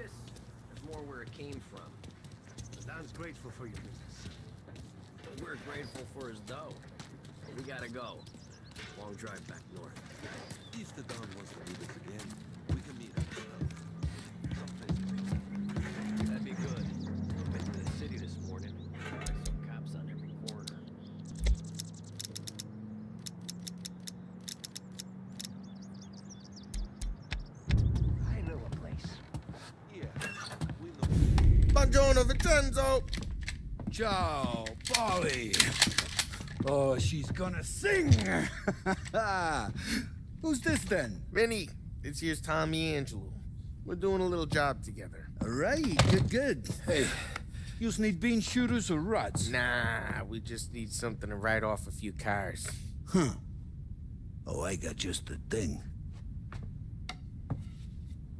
this, there's more where it came from. Dan's grateful for your business. We're grateful for his dough. But we gotta go. Long drive back north. If the Don wants to do this again, we can meet up. That'd be good. Went to the city this morning. I saw cops on every corner. I know a place. Yeah, we know. Buongiorno, Vincenzo! Ciao, Polly. Oh, she's gonna sing. Who's this then? Vinny, this here's Tommy Angelo. We're doing a little job together. All right, good. Hey, you need bean shooters or rods? Nah, we just need something to write off a few cars. Huh. Oh, I got just the thing.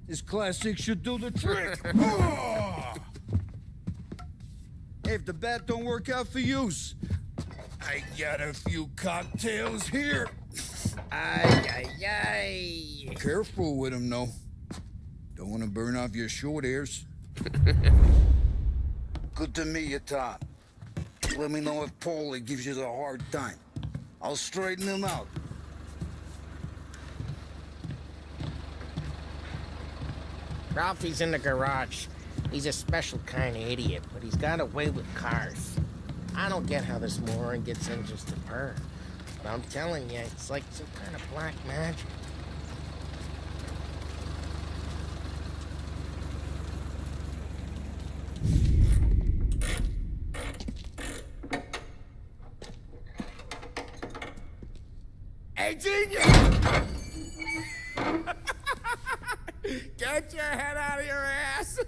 This classic should do the trick. Oh! Hey, if the bat don't work out for use, I got a few cocktails here. Ay. Careful with them, though. Don't want to burn off your short hairs. Good to meet you, Tom. Let me know if Paulie gives you the hard time. I'll straighten him out. Ralphie's in the garage. He's a special kind of idiot, but he's got a way with cars. I don't get how this moron gets in just to purr. But I'm telling you, it's like some kind of black magic. Hey, genius! Get your head out of your ass!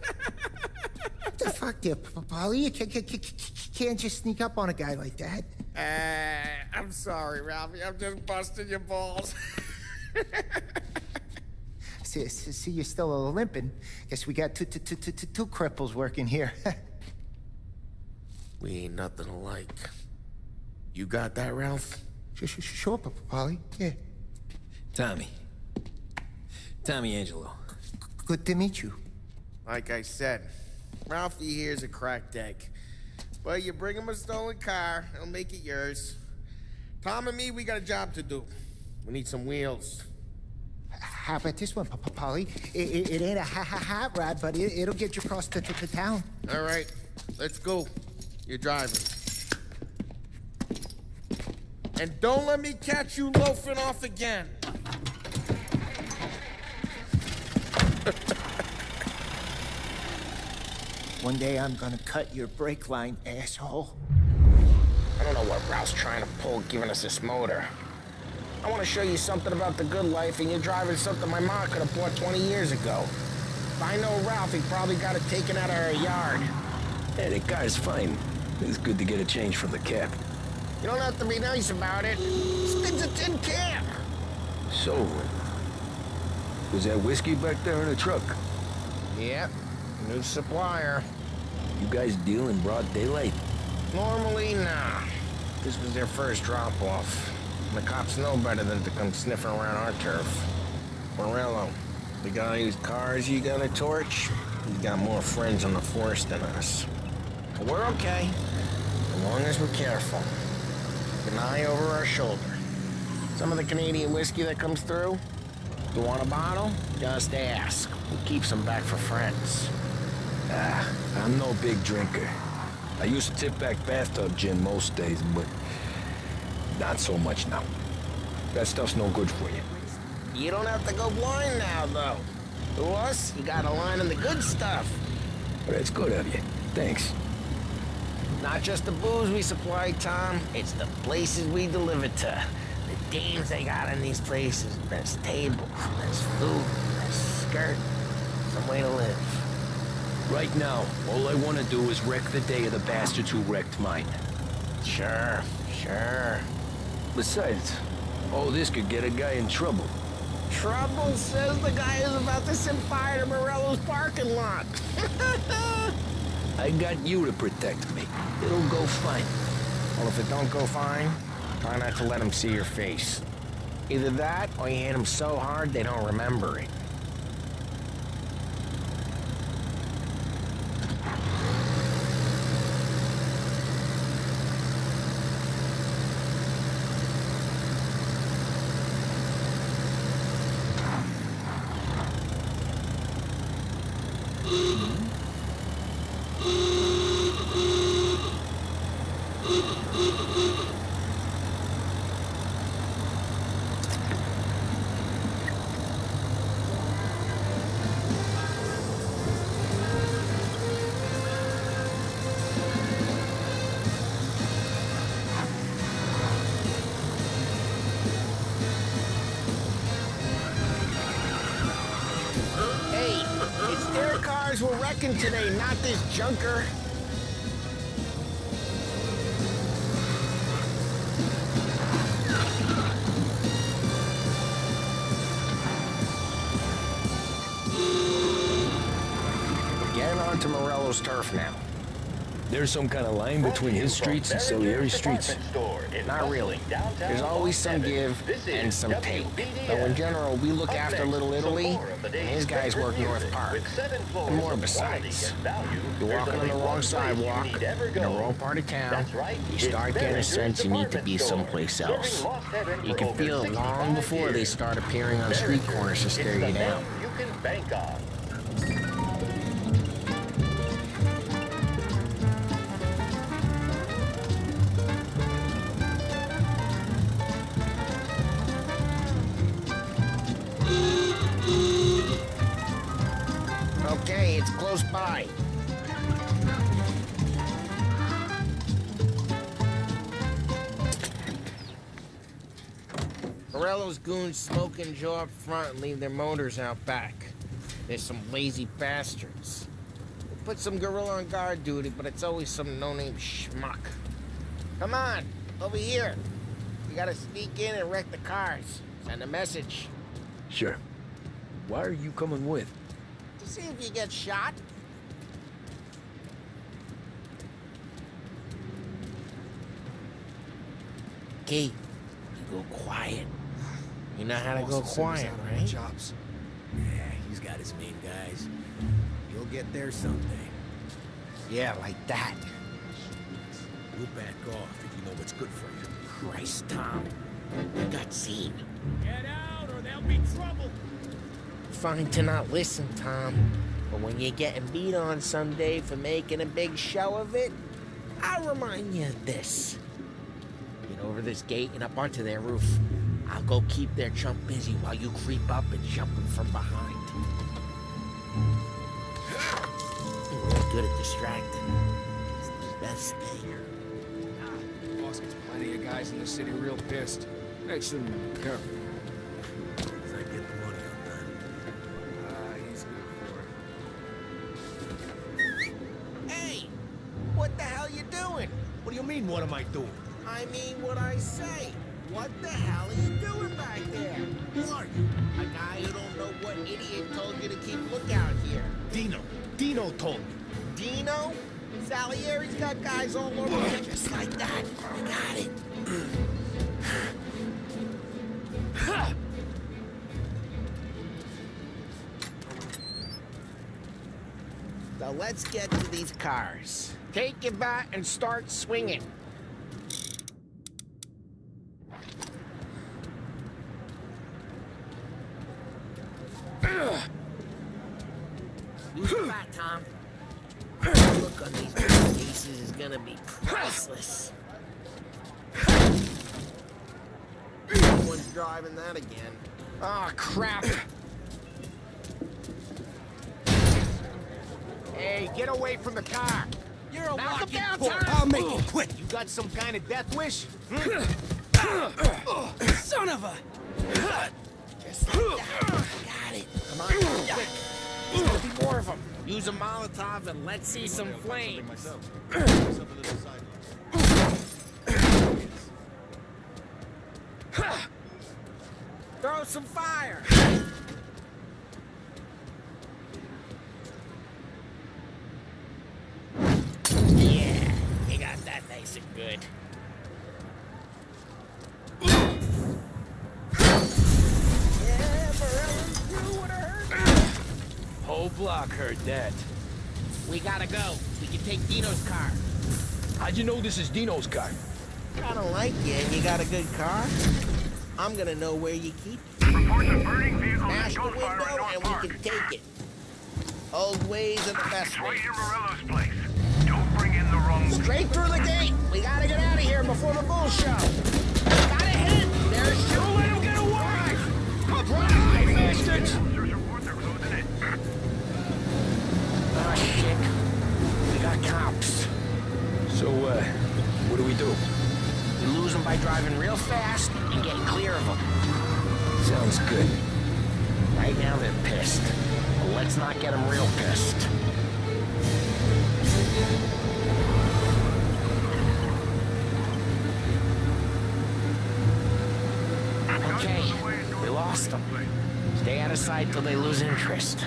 What the fuck there, Polly? You can't just sneak up on a guy like that. I'm sorry, Ralphie. I'm just busting your balls. See, you're still limping. Guess we got two cripples working here. We ain't nothing alike. You got that, Ralph? Sure, Polly. Yeah. Tommy Angelo. Good to meet you. Like I said, Ralphie here's a cracked egg. But you bring him a stolen car, he'll make it yours. Tom and me, we got a job to do. We need some wheels. How about this one, Polly? It ain't a hot rod, but it'll get you across to town. All right, let's go. You're driving. And don't let me catch you loafing off again. One day I'm gonna cut your brake line, asshole. I don't know what Ralph's trying to pull giving us this motor. I want to show you something about the good life, and you're driving something my mom could have bought 20 years ago. If I know Ralph, he probably got it taken out of her yard. Hey, the car's fine. It's good to get a change from the cab. You don't have to be nice about it. This thing's a tin can. So, was that whiskey back there in the truck? Yep, new supplier. You guys deal in broad daylight? Normally, nah. This was their first drop-off. The cops know better than to come sniffing around our turf. Morello, the guy whose cars you got a torch, he's got more friends on the force than us. But we're okay, as long as we're careful. Keep an eye over our shoulder. Some of the Canadian whiskey that comes through, you want a bottle? Just ask. We keep some back for friends. I'm no big drinker. I used to tip back bathtub gin most days, but not so much now. That stuff's no good for you. You don't have to go blind now, though. To us, you got a line in the good stuff. But it's good of you. Thanks. Not just the booze we supply, Tom. It's the places we deliver to. The dames they got in these places. Best tables, best food, best skirt. Some way to live. Right now, all I want to do is wreck the day of the bastards who wrecked mine. Sure. Besides, all this could get a guy in trouble. Trouble says the guy is about to set fire to Morello's parking lot. I got you to protect me. It'll go fine. Well, if it don't go fine, try not to let him see your face. Either that, or you hit him so hard they don't remember it. Hey, it's their cars we're wrecking today, not this junker. Getting onto Morello's turf now. There's some kind of line between his streets and Salieri's streets. Not really. There's always some give and some take. Though in general, we look after Little Italy, and his guys work North Park. And more besides. You're walking on the wrong sidewalk, in the wrong part of town, you start getting a sense you need to be someplace else. You can feel it long before they start appearing on street corners to stare you down. You can bank on. Okay, it's close by. Morello's goons smoke and Joe up front and leave their motors out back. There's some lazy bastards. We'll put some gorilla on guard duty, but it's always some no-name schmuck. Come on, over here. We gotta sneak in and wreck the cars. Send a message. Sure. Why are you coming with? To see if you get shot. Okay, you go quiet. You know how to go quiet, right? Jobs. Yeah, he's got his main guys. You'll get there someday. Yeah, like that. We'll back off if you know what's good for you. Christ, Tom. You got seen. Get out or there'll be trouble. Fine to not listen, Tom. But when you're getting beat on someday for making a big show of it, I'll remind you of this. Get over this gate and up onto their roof. I'll go keep their chump busy while you creep up and jump him from behind. You're really good at distracting. It's the best thing. Boss gets plenty of guys in the city real pissed. Makes them careful. As I get the money, I'm done. He's good for it. Hey! What the hell you doing? What do you mean, what am I doing? I mean what I say. What the hell are you doing back there? Who are you? A guy who don't know what idiot told you to keep lookout here. Dino. Dino told me. Dino? Salieri's got guys all over him just like that. You got it. So let's get to these cars. Take your bat and start swinging. Use the bat, Tom. The look on these faces is gonna be priceless. Someone's driving that again. Oh, crap. Hey, get away from the car. You're a Knock him walking down, corpse. Tom. I'll make it quick. You got some kind of death wish? Son of a... Just like that. Got it. Come on, quick. There's gonna be more of them. Use a Molotov and let's see some flames. Throw some fire. Yeah, you got that nice and good. Yeah, Morello's crew would've heard. Whole block heard that. We gotta go. We can take Dino's car. How'd you know this is Dino's car? I don't like you and you got a good car. I'm gonna know where you keep it. Reports of burning vehicles Smash and the window gunfire in North and Park. we can take it. Old ways are the best ways. Right near Morello's place. Don't bring in the wrong... Straight through the gate. We gotta get out of here before the bull show. Gotta hit. There's two. Don't let him get away. Drive, bastards. Officers report they're closing in. Oh, shit. We got cops. So, what do we do? We lose them by driving real fast and getting clear of them. Sounds good. Right now they're pissed. But let's not get them real pissed. Okay, we lost them. Stay out of sight till they lose interest.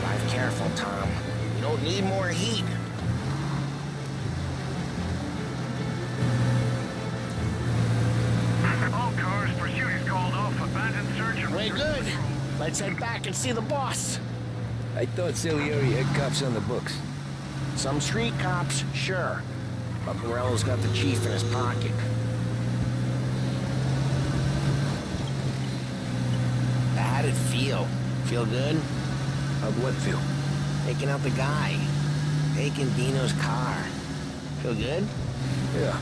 Drive careful, Tom. You don't need more heat. All cars, pursuit is called off. Abandoned search and... Way good. Let's head back and see the boss. I thought Salieri had cops on the books. Some street cops, sure. But Morello's got the chief in his pocket. How'd it feel? Feel good? How'd what feel? Taking out the guy. Taking Dino's car. Feel good? Yeah,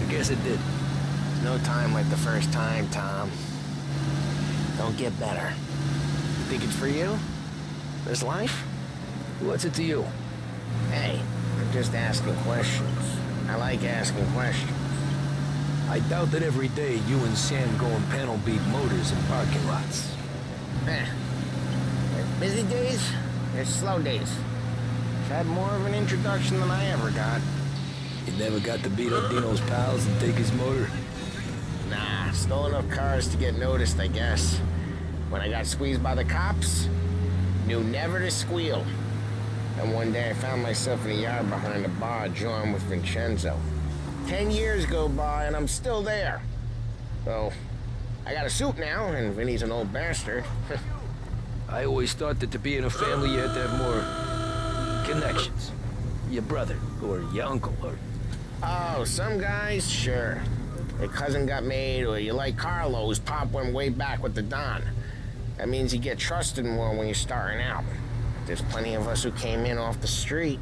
I guess it did. There's no time like the first time, Tom. Don't get better. You think it's for you? This life? What's it to you? Hey, I'm just asking questions. I like asking questions. I doubt that every day you and Sam go and panel beat motors in parking lots. There's busy days, there's slow days. I've had more of an introduction than I ever got. You never got to beat up Dino's pals and take his motor? Nah, stole enough cars to get noticed, I guess. When I got squeezed by the cops, knew never to squeal. And one day I found myself in a yard behind a bar joined with Vincenzo. 10 years go by and I'm still there. So, I got a suit now, and Vinny's an old bastard. I always thought that to be in a family you had to have more connections. Your brother, or your uncle, or... Oh, some guys, sure. Your cousin got made, or you like Carlo's pop went way back with the Don. That means you get trusted more when you're starting out. There's plenty of us who came in off the street.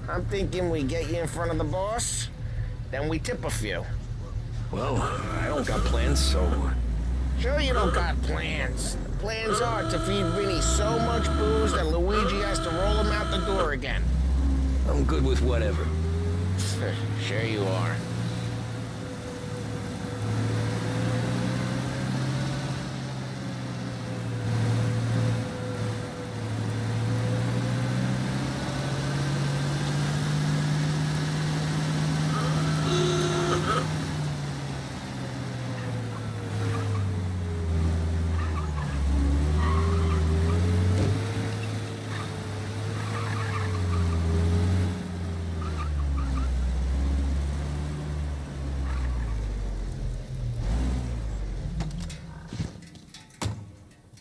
I'm thinking we get you in front of the boss, then we tip a few. Well, I don't got plans, so... Sure you don't got plans. The plans are to feed Vinny so much booze that Luigi has to roll him out the door again. I'm good with whatever. Sure you are.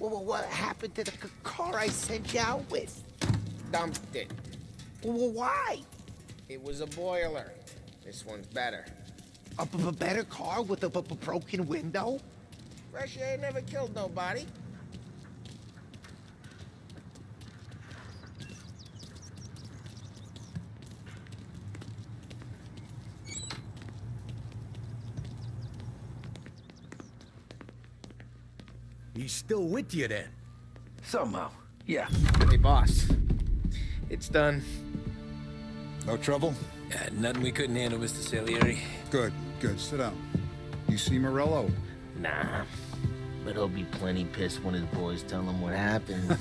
Well, what happened to the car I sent you out with? Dumped it. Well, why? It was a boiler. This one's better. A better car with a broken window? Fresh air never killed nobody. He's still with you then? Somehow, yeah. Hey, boss. It's done. No trouble? Nothing we couldn't handle, Mr. Salieri. Good, good. Sit down. You see Morello? Nah. But he'll be plenty pissed when his boys tell him what happened.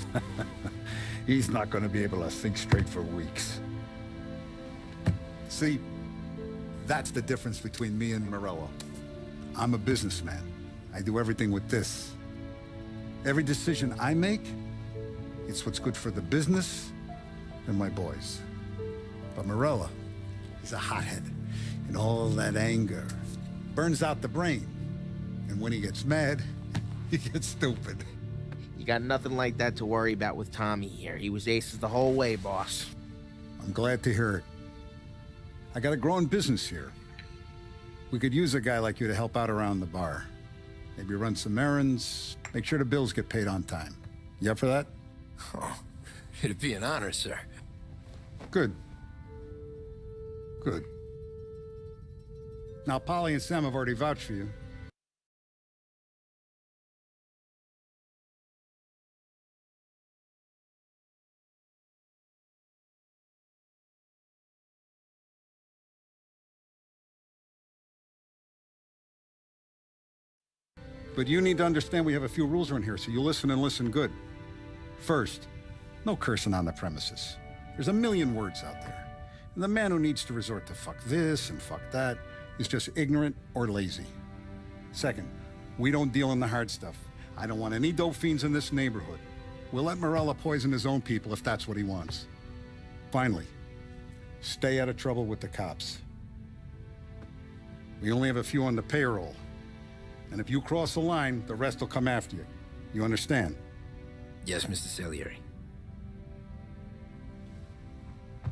He's not going to be able to think straight for weeks. See, that's the difference between me and Morello. I'm a businessman. I do everything with this. Every decision I make, it's what's good for the business and my boys. But Morello, he's a hothead. And all that anger burns out the brain. And when he gets mad, he gets stupid. got nothing like that to worry about with Tommy here. He was aces the whole way, boss. I'm glad to hear it. I got a growing business here. We could use a guy like you to help out around the bar. Maybe run some errands, make sure the bills get paid on time. You up for that? Oh, it'd be an honor, sir. Good. Good. Now, Polly and Sam have already vouched for you. But you need to understand we have a few rules around here, so you listen and listen good. First, no cursing on the premises. There's a million words out there. And the man who needs to resort to fuck this and fuck that is just ignorant or lazy. Second, we don't deal in the hard stuff. I don't want any dope fiends in this neighborhood. We'll let Morella poison his own people if that's what he wants. Finally, stay out of trouble with the cops. We only have a few on the payroll. And if you cross the line, the rest will come after you. You understand? Yes, Mr. Salieri.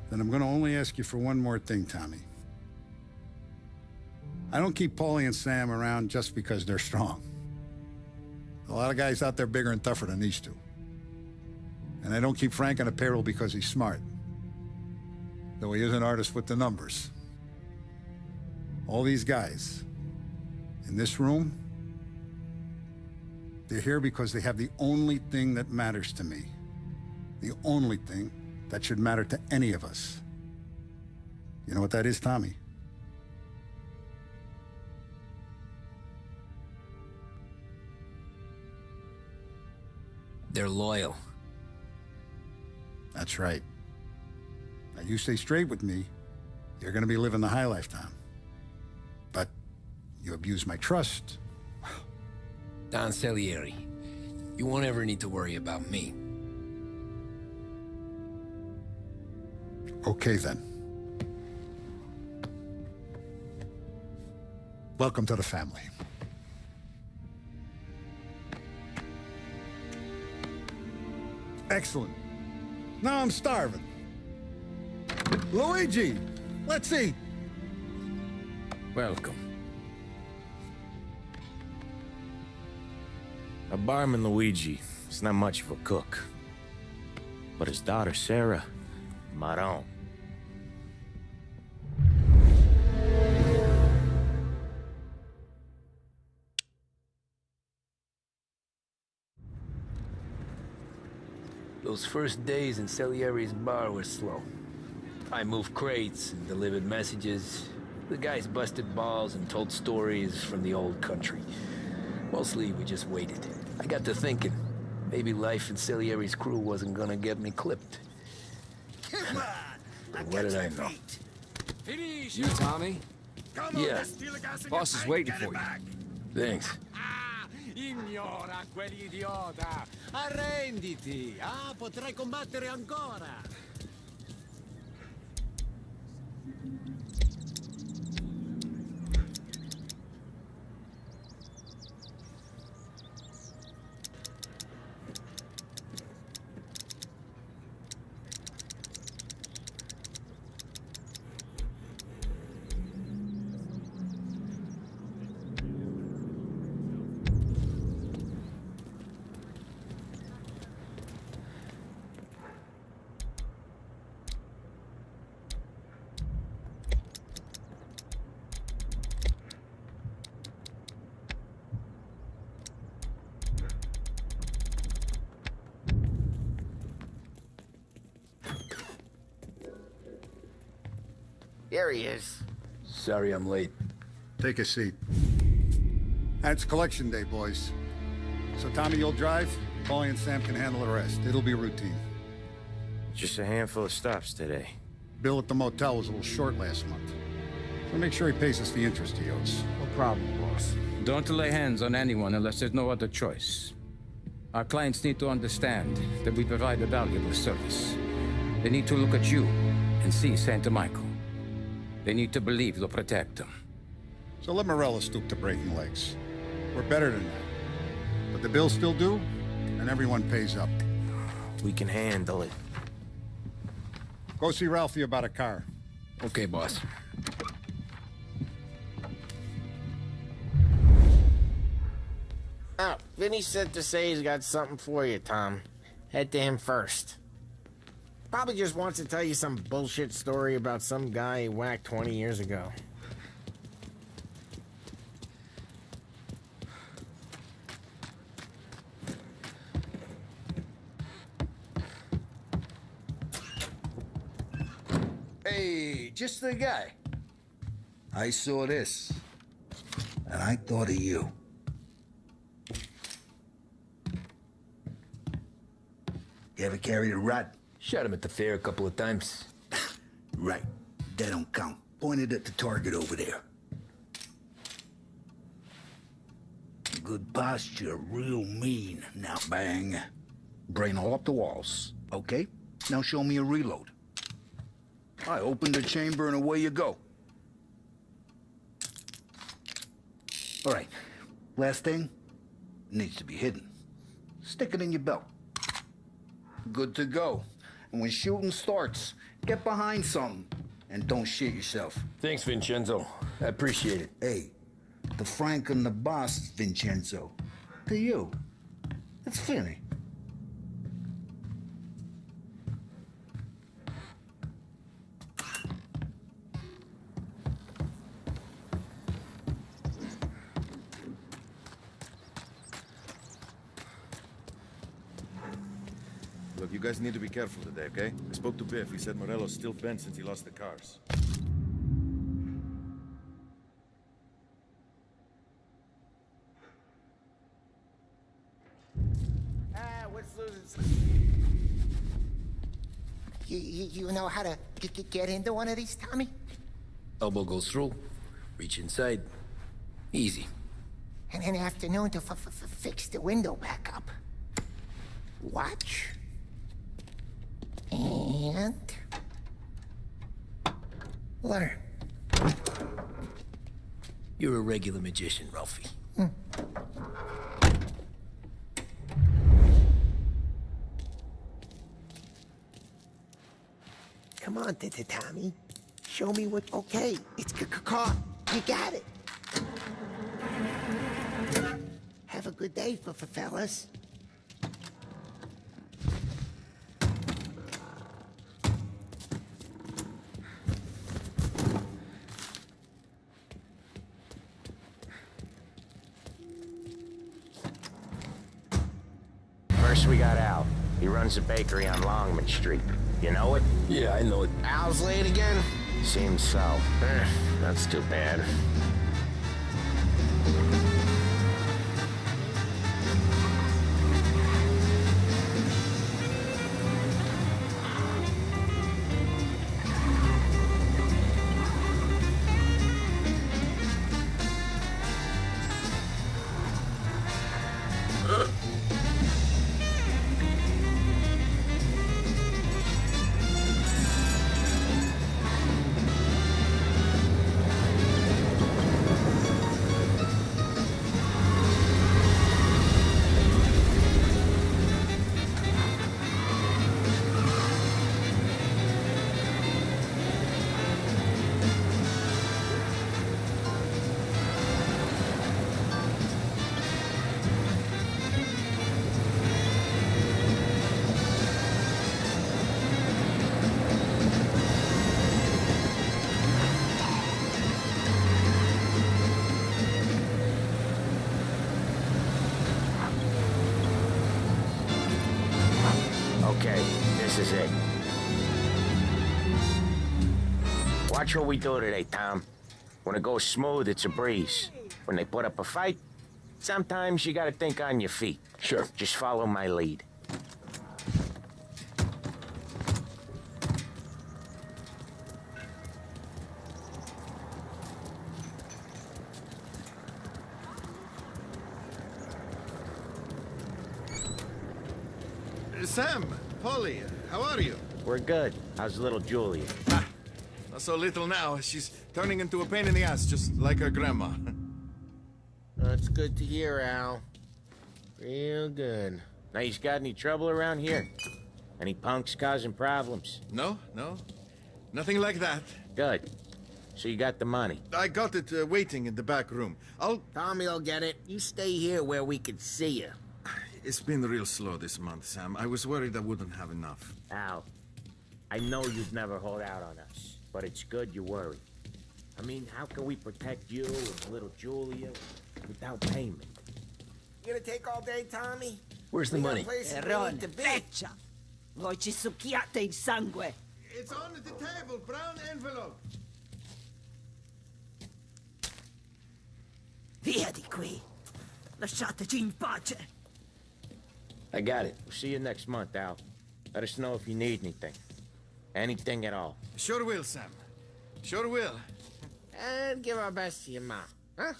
Then I'm gonna only ask you for one more thing, Tommy. I don't keep Paulie and Sam around just because they're strong. A lot of guys out there bigger and tougher than these two. And I don't keep Frank on a payroll because he's smart. Though he is an artist with the numbers. All these guys in this room, they're here because they have the only thing that matters to me. The only thing that should matter to any of us. You know what that is, Tommy? They're loyal. That's right. Now you stay straight with me, you're gonna be living the high life, Tom. But you abuse my trust. Don Salieri, you won't ever need to worry about me. Okay, then. Welcome to the family. Excellent. Now I'm starving. Luigi, let's eat. Welcome. A barman Luigi is not much of a cook. But his daughter Sarah, Maron. Those first days in Salieri's bar were slow. I moved crates and delivered messages. The guys busted balls and told stories from the old country. Mostly, we just waited. I got to thinking, maybe life in Salieri's crew wasn't gonna get me clipped. Come on! But what did I know? You, Tommy? Yeah. Boss is waiting for you. Thanks. Ignora quell'idiota! Arrenditi! Ah, potrai combattere ancora! There he is. Sorry I'm late. Take a seat. It's collection day, boys. So Tommy, you'll drive. Paulie and Sam can handle the rest. It'll be routine. Just a handful of stops today. Bill at the motel was a little short last month. So make sure he pays us the interest he owes. No problem, boss. Don't lay hands on anyone unless there's no other choice. Our clients need to understand that we provide a valuable service. They need to look at you and see Santa Michael. They need to believe you'll protect them. So let Morella stoop to breaking legs. We're better than that. But the bill's still due, and everyone pays up. We can handle it. Go see Ralphie about a car. Okay, boss. Oh, Vinny said to say he's got something for you, Tom. Head to him first. Probably just wants to tell you some bullshit story about some guy he whacked 20 years ago. Hey, just the guy. I saw this, and I thought of you. You ever carried a rod? Shot him at the fair a couple of times. Right. That don't count. Pointed at the target over there. Good posture, real mean. Now bang. Brain all up the walls. Okay? Now show me a reload. I open the chamber and away you go. All right. Last thing. Needs to be hidden. Stick it in your belt. Good to go. And when shooting starts, get behind something and don't shit yourself. Thanks, Vincenzo. I appreciate it. Hey, the Frank and the boss, Vincenzo. To you. It's Finny. Look, you guys need to be careful today, okay? I spoke to Biff. He said Morello's still bent since he lost the cars. What's losing? You know how to get into one of these, Tommy? Elbow goes through. Reach inside. Easy. And an afternoon to fix the window back up. Watch. And... learn. You're a regular magician, Ralphie. Come on, Tommy. Show me what... Okay, it's caught. You got it. Have a good day, fellas. First we got Al. He runs a bakery on Longman Street. You know it? Yeah, I know it. Al's late again? Seems so. That's too bad. Okay, this is it. Watch what we do today, Tom. When it goes smooth, it's a breeze. When they put up a fight, sometimes you gotta think on your feet. Sure. Just follow my lead. Sam, Polly, how are you? We're good. How's little Julia? Not so little now. She's turning into a pain in the ass, just like her grandma. That's good to hear, Al. Real good. Now, you got any trouble around here? Any punks causing problems? No, no. Nothing like that. Good. So you got the money? I got it waiting in the back room. Tommy will get it. You stay here where we can see you. It's been real slow this month, Sam. I was worried I wouldn't have enough. Al, I know you'd never hold out on us, but it's good you worry. I mean, how can we protect you and little Julia without payment? You gonna take all day, Tommy? Where's the money? Erron, freccia! Voi ci succhiate il sangue! It's on the table, brown envelope. Via di qui! Lasciateci in pace! I got it. We'll see you next month, Al. Let us know if you need anything. Anything at all. Sure will, Sam. Sure will. And give our best to your mom, huh?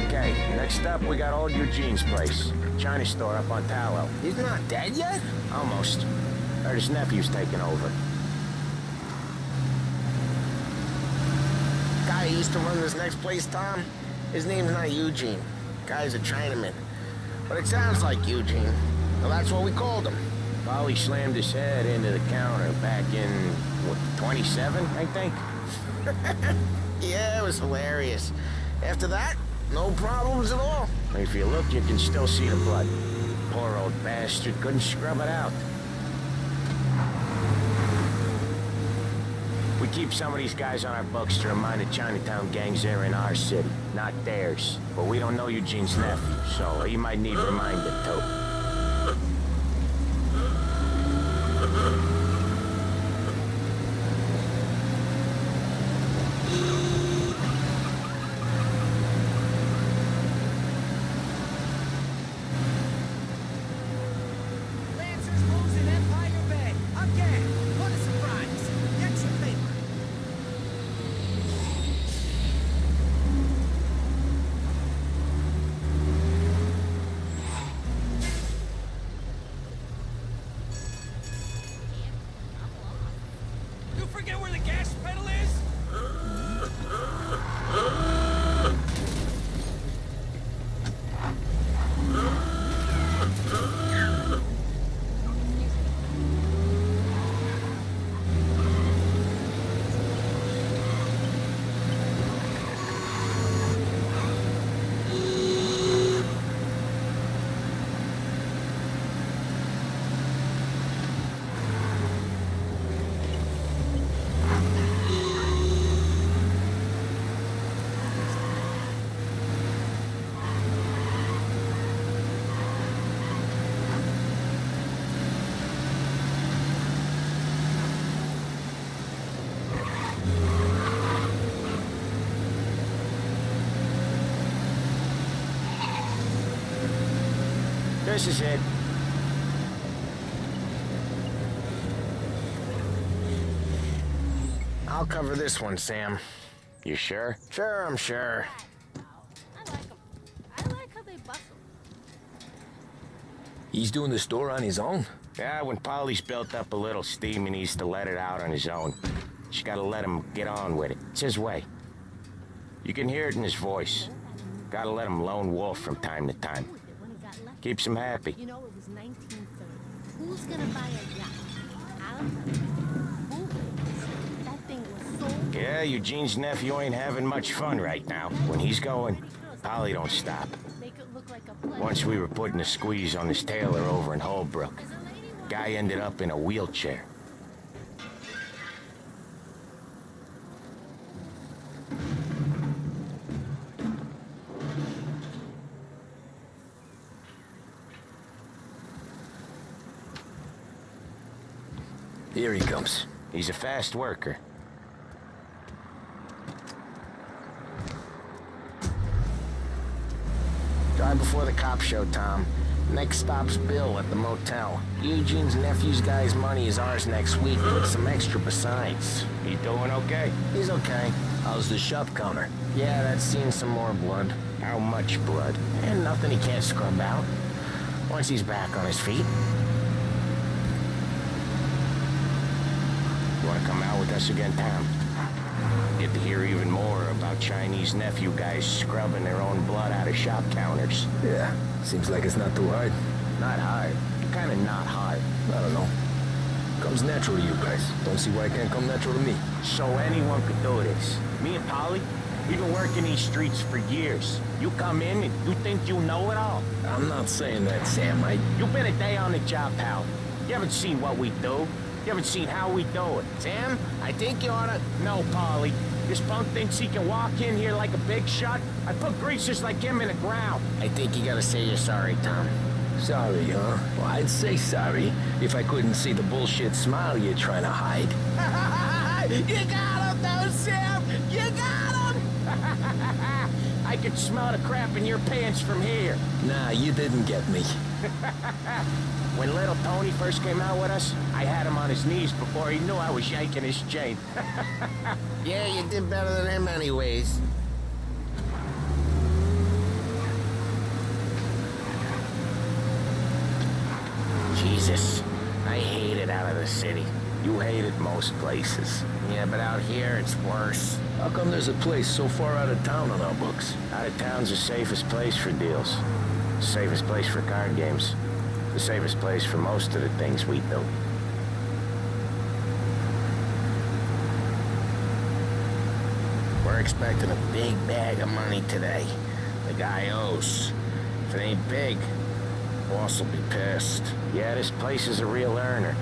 Okay, next up, we got old Eugene's place. China store up on Tallow. He's not dead yet? Almost. Heard his nephew's taking over. Guy who used to run this next place, Tom? His name's not Eugene. Guy's a Chinaman. But it sounds like Eugene. Well, that's what we called him. Polly slammed his head into the counter back in, what, 27, I think? Yeah, it was hilarious. After that, no problems at all. If you look, you can still see the blood. Poor old bastard couldn't scrub it out. We keep some of these guys on our books to remind the Chinatown gangs they're in our city, not theirs. But we don't know Eugene's nephew, so he might need reminded too. Lancers losing Empire Bay! Again! What a surprise! Get your paper! You forget where the gas pedal is? This is it. I'll cover this one, Sam. You sure? Sure, I'm sure. I like them. I like how they bustle. He's doing the store on his own? Yeah, when Polly's built up a little steam, he needs to let it out on his own. Just gotta let him get on with it. It's his way. You can hear it in his voice. Gotta let him lone wolf from time to time. Keeps him happy. You know, it was 1930. Who's gonna buy a yacht? I don't know. Who? That thing was so... Yeah, Eugene's nephew ain't having much fun right now. When he's going, Polly don't stop. Make it look like a pleasure. Once we were putting a squeeze on this tailor over in Holbrook. Guy ended up in a wheelchair. Here he comes. He's a fast worker. Drive before the cop show, Tom. Next stop's Bill at the motel. Eugene's nephew's guy's money is ours next week, with some extra besides. He doing okay? He's okay. How's the shop counter? Yeah, that's seen some more blood. How much blood? And nothing he can't scrub out. Once he's back on his feet. You want to come out with us again, Tom? Get to hear even more about Chinese nephew guys scrubbing their own blood out of shop counters. Yeah, seems like it's not too hard. Not hard. Kind of not hard. I don't know. Comes natural to you guys. Don't see why it can't come natural to me. So anyone could do this. Me and Polly, we've been working these streets for years. You come in and you think you know it all. I'm not saying that, Sam. You've been a day on the job, pal. You haven't seen what we do. You haven't seen how we do it. Sam, I think you oughta... No, Polly. This punk thinks he can walk in here like a big shot. I put greasers like him in the ground. I think you gotta say you're sorry, Tom. Sorry, huh? Well, I'd say sorry if I couldn't see the bullshit smile you're trying to hide. You got him, though, Sam! You got him! I could smell the crap in your pants from here. Nah, you didn't get me. When little Tony first came out with us, I had him on his knees before he knew I was yanking his chain. Yeah, you did better than him anyways. Jesus, I hate it out of the city. You hate it most places. Yeah, but out here, it's worse. How come there's a place so far out of town on our books? Out of town's the safest place for deals. The safest place for card games. The safest place for most of the things we do. We're expecting a big bag of money today. The guy owes. If it ain't big, boss will be pissed. Yeah, this place is a real earner.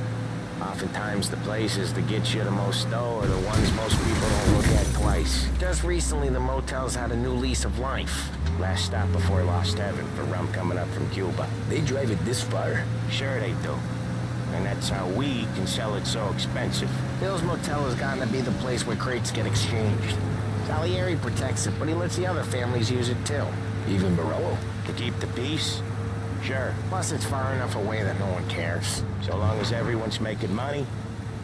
Oftentimes the places that get you the most dough are the ones most people don't look at twice. Just recently, the motel's had a new lease of life. Last stop before Lost Heaven for rum coming up from Cuba. They drive it this far? Sure they do. And that's how we can sell it so expensive. Bill's Motel has gotten to be the place where crates get exchanged. Salieri protects it, but he lets the other families use it too. Even Morello? To keep the peace? Sure. Plus, it's far enough away that no one cares. So long as everyone's making money,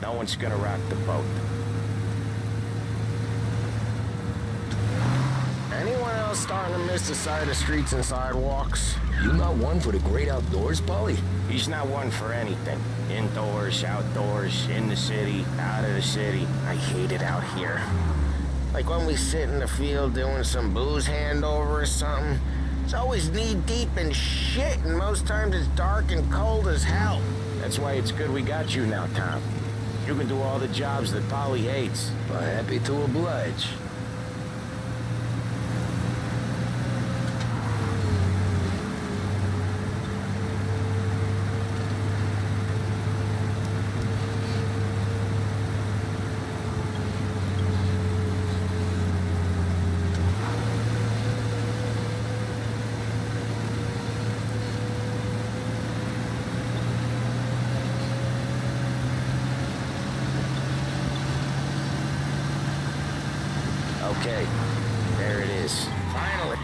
no one's gonna rock the boat. Anyone else starting to miss the side of streets and sidewalks? You not one for the great outdoors, Polly? He's not one for anything. Indoors, outdoors, in the city, out of the city. I hate it out here. Like when we sit in the field doing some booze handover or something. It's always knee-deep in shit, and most times it's dark and cold as hell. That's why it's good we got you now, Tom. You can do all the jobs that Polly hates. Well, happy to oblige. Okay, there it is. Finally.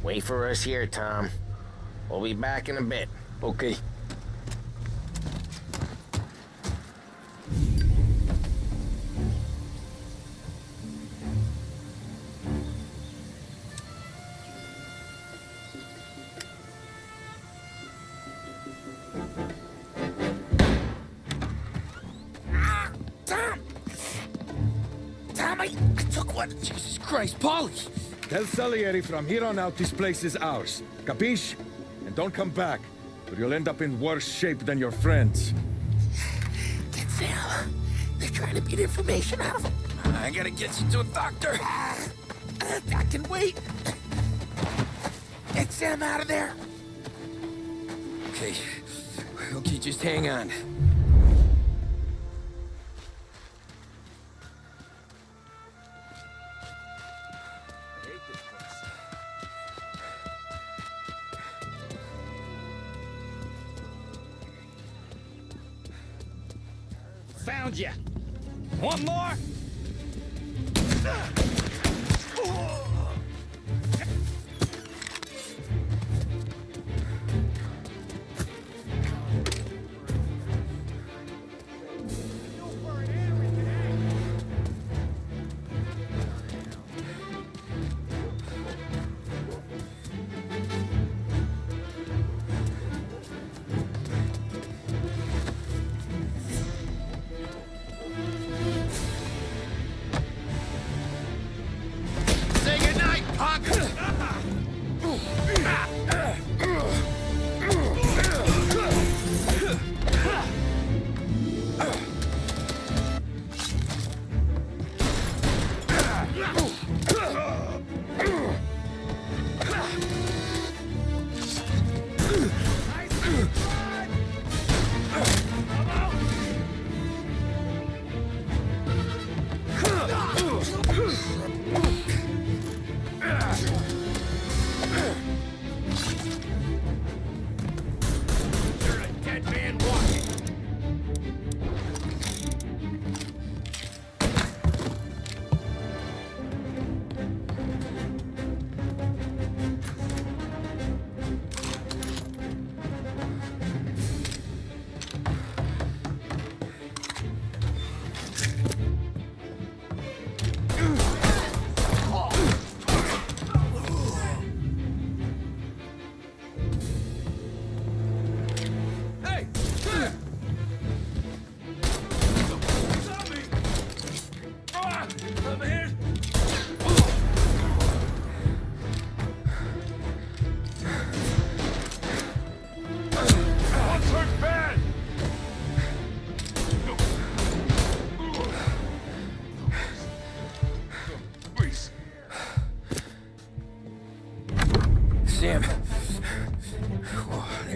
Wait for us here, Tom. We'll be back in a bit. Okay. Jesus Christ, Polly! Tell Salieri from here on out this place is ours. Capiche? And don't come back, or you'll end up in worse shape than your friends. Get Sam. They're trying to beat information out of him. I gotta get you to a doctor. I can wait. Get Sam out of there. Okay, just hang on. Found you. One more?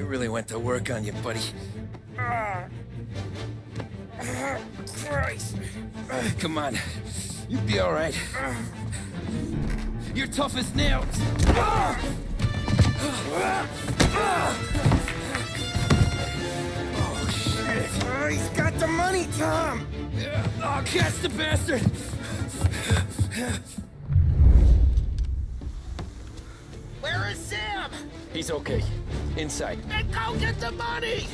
really went to work on you, buddy. Christ. Come on. You'll be all right. You're tough as nails. Oh, shit. Oh, he's got the money, Tom! Oh, catch the bastard! Where is Sam? He's okay. Inside. Then go get the money!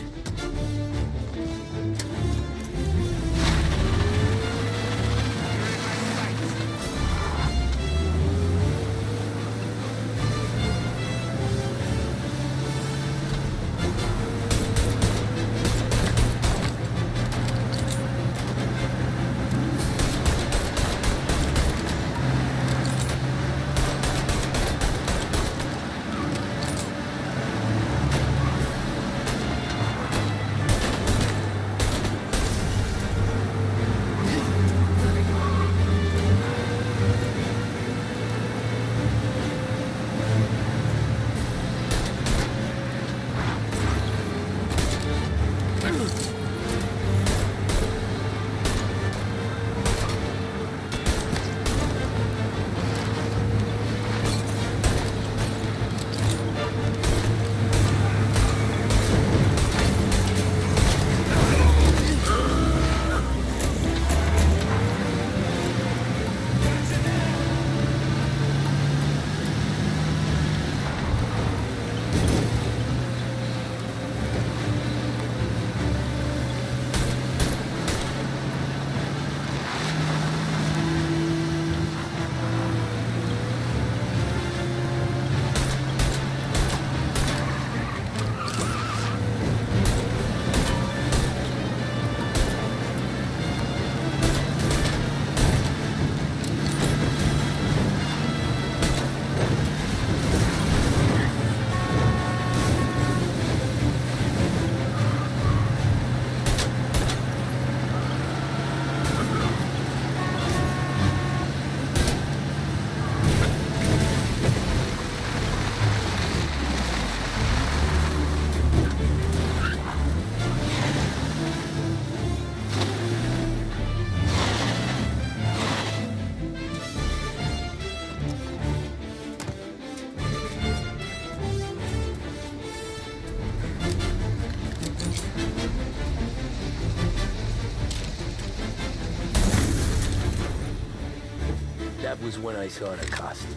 That was when I saw the cost.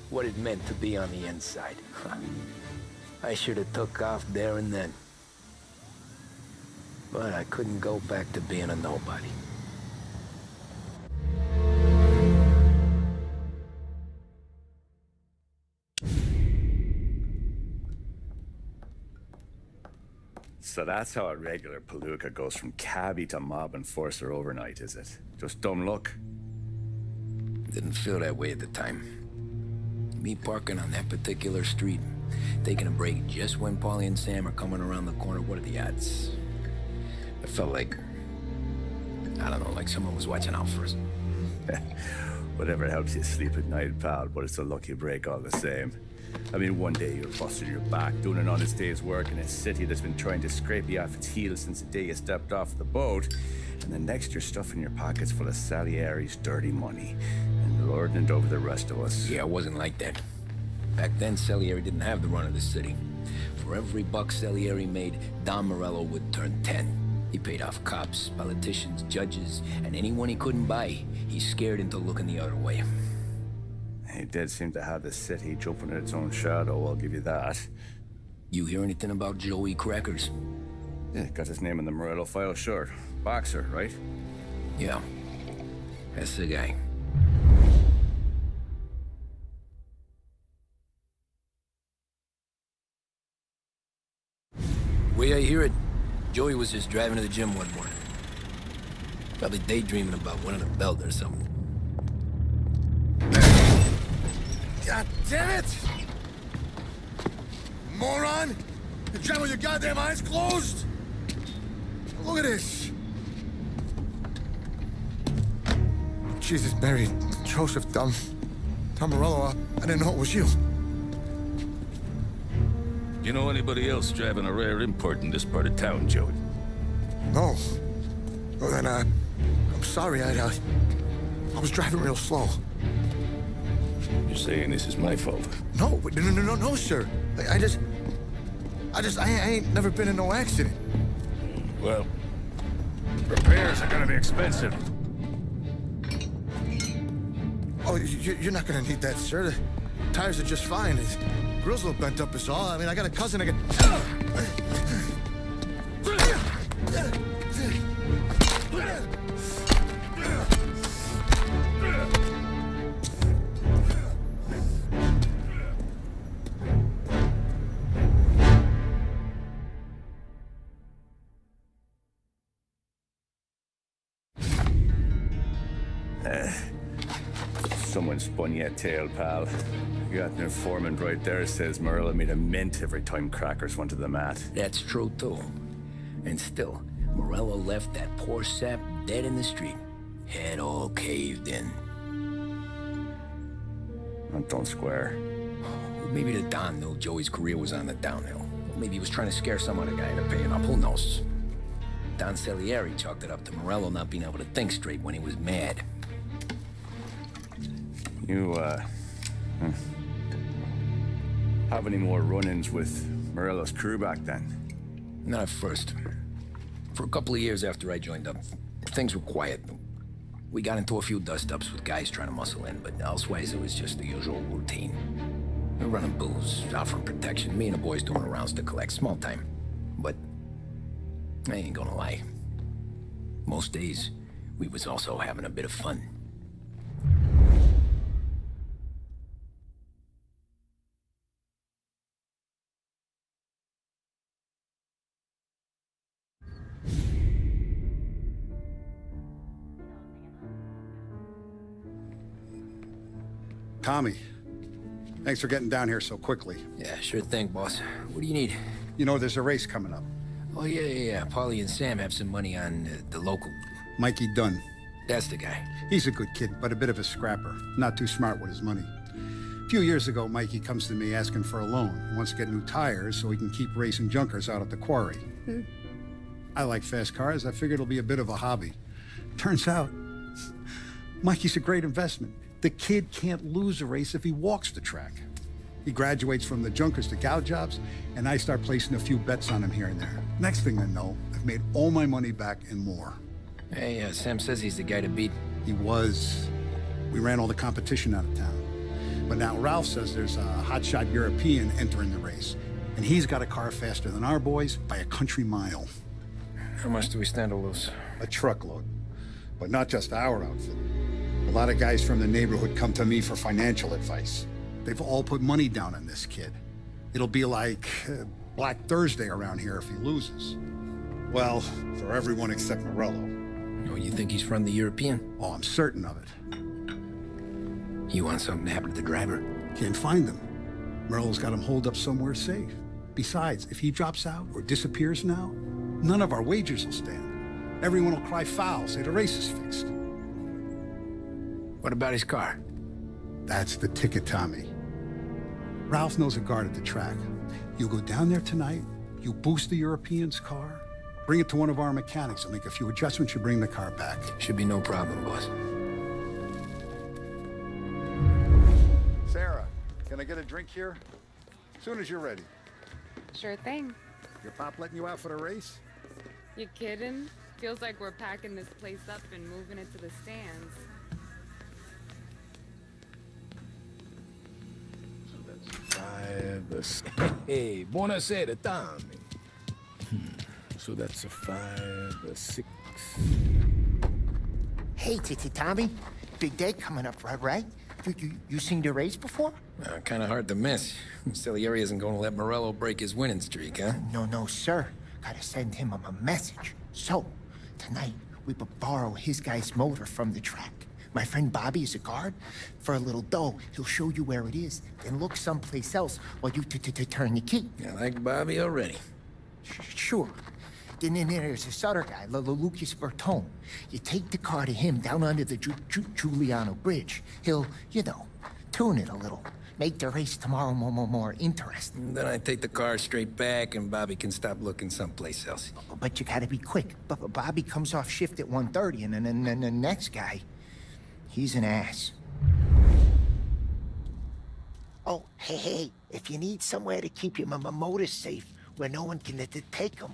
What it meant to be on the inside. I should have took off there and then. But I couldn't go back to being a nobody. So that's how a regular palooka goes from cabbie to mob enforcer overnight, is it? Just dumb luck? Didn't feel that way at the time. Me parking on that particular street, taking a break just when Paulie and Sam are coming around the corner, what are the odds? I felt like, I don't know, like someone was watching out for us. Whatever helps you sleep at night, pal, but it's a lucky break all the same. I mean, one day you're busting your back, doing an honest day's work in a city that's been trying to scrape you off its heels since the day you stepped off the boat, and the next you're stuffing your pockets full of Salieri's dirty money and lording it over the rest of us. Yeah, it wasn't like that. Back then, Salieri didn't have the run of the city. For every buck Salieri made, Don Morello would turn 10. He paid off cops, politicians, judges, and anyone he couldn't buy, he scared into looking the other way. He did seem to have the city jumping in its own shadow, I'll give you that. You hear anything about Joey Crackers? Yeah, got his name in the Morello file, sure. Boxer, right? Yeah, that's the guy. Way I hear it, Joey was just driving to the gym one morning. Probably daydreaming about winning a belt or something. God damn it! Moron! You're driving with your goddamn eyes closed? Look at this! Jesus, Mary, Joseph, Tom Morello, I didn't know it was you. You know anybody else driving a rare import in this part of town, Joey? No. Well, then, I'm sorry, I was driving real slow. You're saying this is my fault? No, no, sir. I ain't never been in no accident. Well, repairs are gonna be expensive. Oh, you're not gonna need that, sir. The tires are just fine. His grill's a little bent up is all. I mean, I got a cousin I can... Someone spun you a tail, pal. You got an informant right there says Morello made a mint every time crackers went to the mat. That's true, too. And still, Morello left that poor sap dead in the street. Head all caved in. That don't square. Maybe the Don knew Joey's career was on the downhill. Maybe he was trying to scare some other guy into paying up. Who knows? Don Salieri chalked it up to Morello not being able to think straight when he was mad. You, have any more run-ins with Morello's crew back then? Not at first. For a couple of years after I joined up, things were quiet. We got into a few dust-ups with guys trying to muscle in, but elsewise it was just the usual routine. We were running booze, out from protection, me and the boys doing the rounds to collect, small time. But I ain't gonna lie. Most days, we was also having a bit of fun. Tommy, thanks for getting down here so quickly. Yeah, sure thing, boss. What do you need? You know, there's a race coming up. Oh, yeah. Paulie and Sam have some money on the local. Mikey Dunn. That's the guy. He's a good kid, but a bit of a scrapper. Not too smart with his money. A few years ago, Mikey comes to me asking for a loan. He wants to get new tires so he can keep racing junkers out at the quarry. I like fast cars. I figured it'll be a bit of a hobby. Turns out, Mikey's a great investment. The kid can't lose a race if he walks the track. He graduates from the junkers to gal jobs, and I start placing a few bets on him here and there. Next thing I know, I've made all my money back and more. Hey, Sam says he's the guy to beat. He was. We ran all the competition out of town. But now Ralph says there's a hotshot European entering the race, and he's got a car faster than our boys by a country mile. How much do we stand to lose? A truckload. But not just our outfit. A lot of guys from the neighborhood come to me for financial advice. They've all put money down on this kid. It'll be like Black Thursday around here if he loses. Well, for everyone except Morello. Oh, you think he's from the European? Oh, I'm certain of it. You want something to happen to the driver? Can't find him. Morello's got him holed up somewhere safe. Besides, if he drops out or disappears now, none of our wagers will stand. Everyone will cry foul, say the race is fixed. What about his car? That's the ticket, Tommy. Ralph knows a guard at the track. You go down there tonight, you boost the European's car, bring it to one of our mechanics. He'll make a few adjustments, you bring the car back. Should be no problem, boss. Sarah, can I get a drink here? As soon as you're ready. Sure thing. Your pop letting you out for the race? You kidding? Feels like we're packing this place up and moving it to the stands. Hey, buonasera, Tommy. So that's a 5, a 6. Hey, Tommy. Big day coming up, right? You seen the race before? Kind of hard to miss. Salieri isn't going to let Morello break his winning streak, huh? No, sir. Gotta send him a message. So, tonight, we borrow his guy's motor from the track. My friend Bobby is a guard. For a little dough, he'll show you where it is, then look someplace else while you turn the key. I like Bobby already. Sure. Then there's this other guy, Lucas Bertone. You take the car to him down under the Giuliano Bridge. He'll, tune it a little. Make the race tomorrow more interesting. Then I take the car straight back and Bobby can stop looking someplace else. But you gotta be quick. But Bobby comes off shift at 1:30, and then the next guy, he's an ass. Oh, hey, if you need somewhere to keep your motor safe where no one can take them,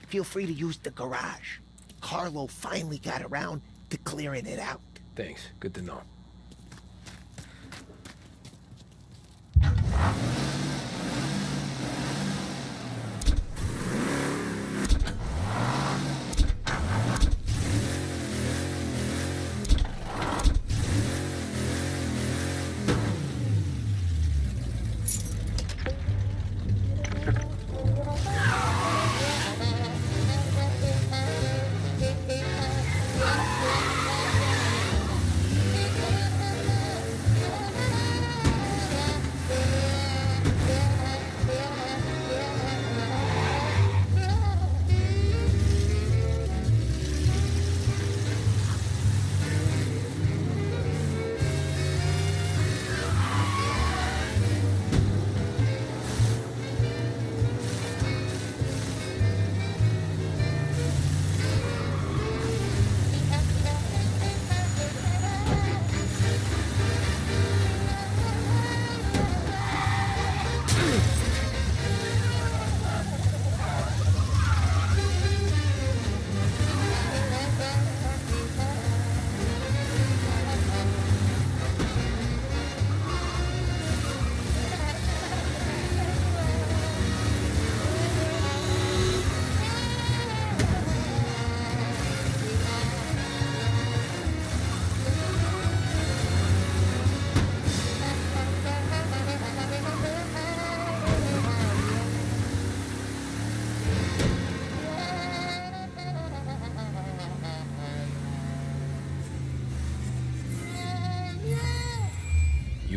feel free to use the garage. Carlo finally got around to clearing it out. Thanks. Good to know.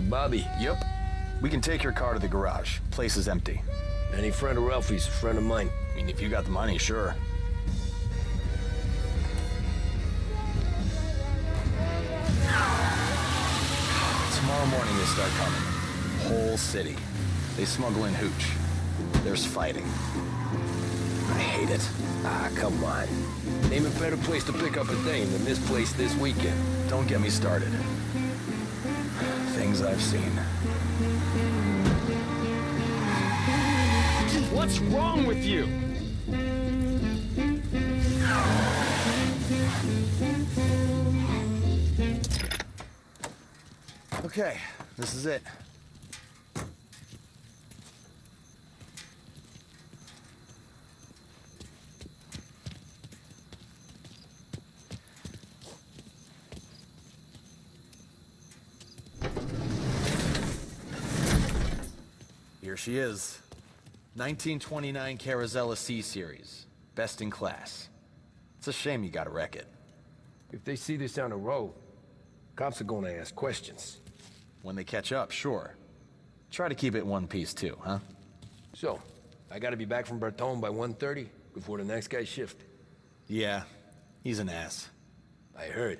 Bobby. Yep. We can take your car to the garage. Place is empty. Any friend of Ralphie's, a friend of mine. I mean, if you got the money, sure. Tomorrow morning they start coming. Whole city. They smuggle in hooch. There's fighting. I hate it. Ah, come on. Name a better place to pick up a dame than this place this weekend. Don't get me started. Things I've seen. What's wrong with you? Okay, this is it. Here she is. 1929 Carazella C Series. Best in class. It's a shame you gotta wreck it. If they see this on the road, cops are gonna ask questions. When they catch up, sure. Try to keep it one piece too, huh? So, I gotta be back from Bertone by 1:30 before the next guy's shift. Yeah, he's an ass. I heard.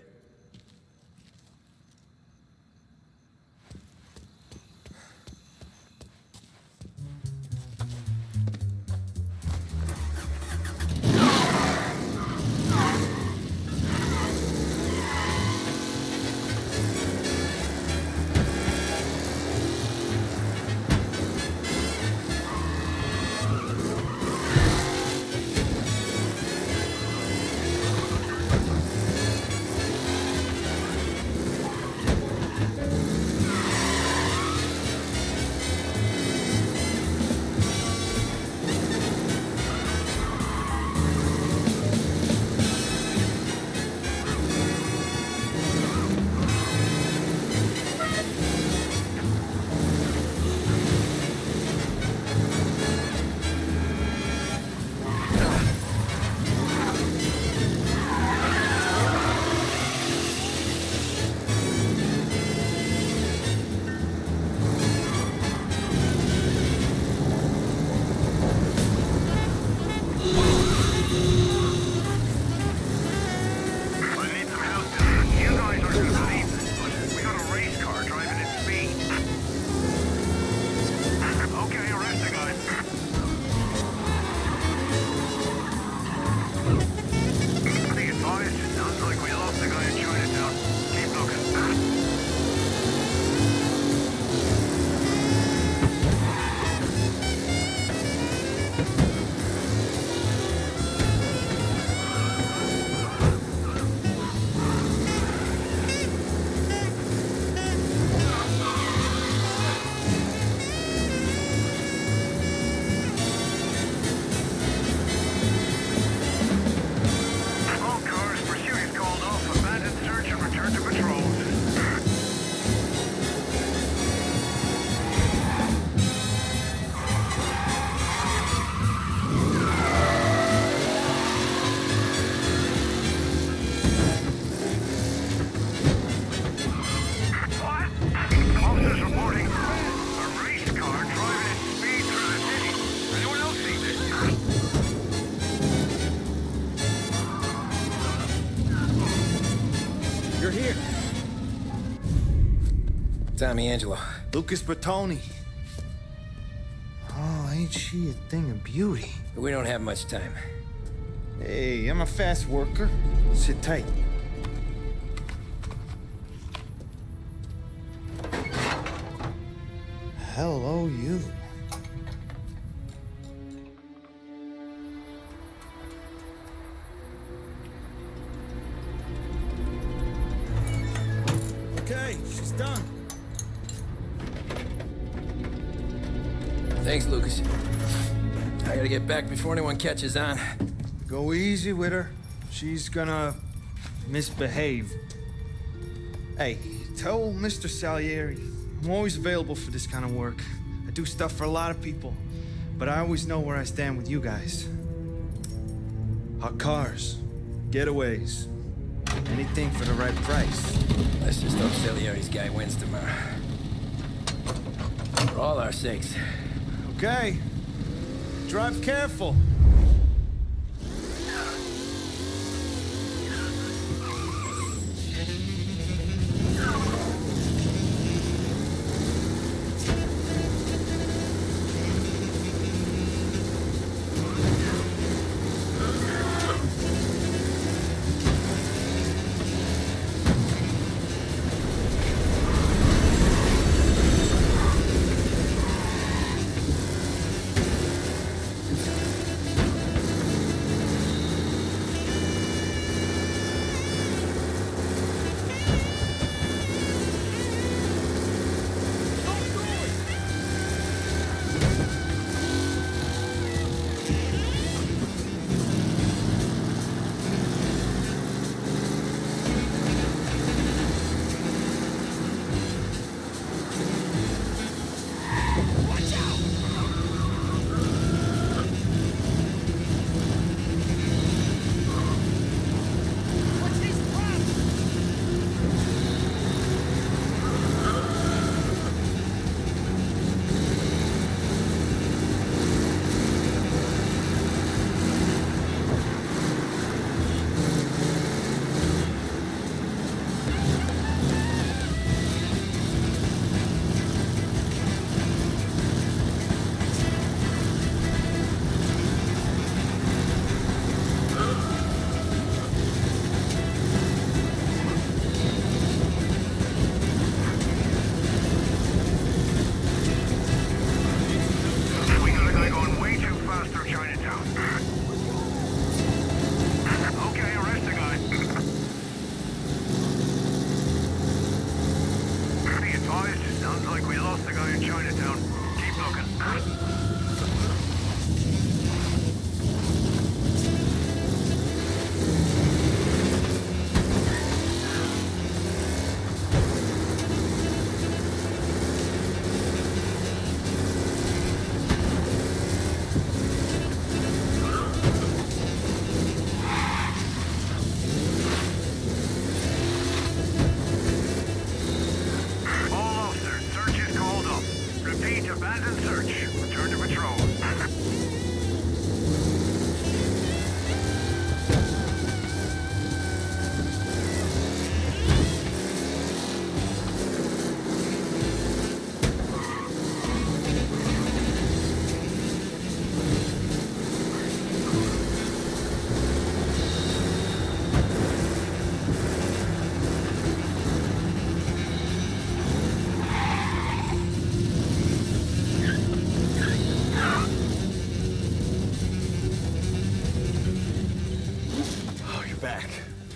Tommy Angelo. Lucas Bertoni. Oh, ain't she a thing of beauty? We don't have much time. Hey, I'm a fast worker. Sit tight. Hello, you. Okay, she's done. Thanks, Lucas. I gotta get back before anyone catches on. Go easy with her. She's gonna misbehave. Hey, tell Mr. Salieri I'm always available for this kind of work. I do stuff for a lot of people, but I always know where I stand with you guys. Hot cars, getaways, anything for the right price. Let's just hope Salieri's guy wins tomorrow. For all our sakes. Okay. Drive careful.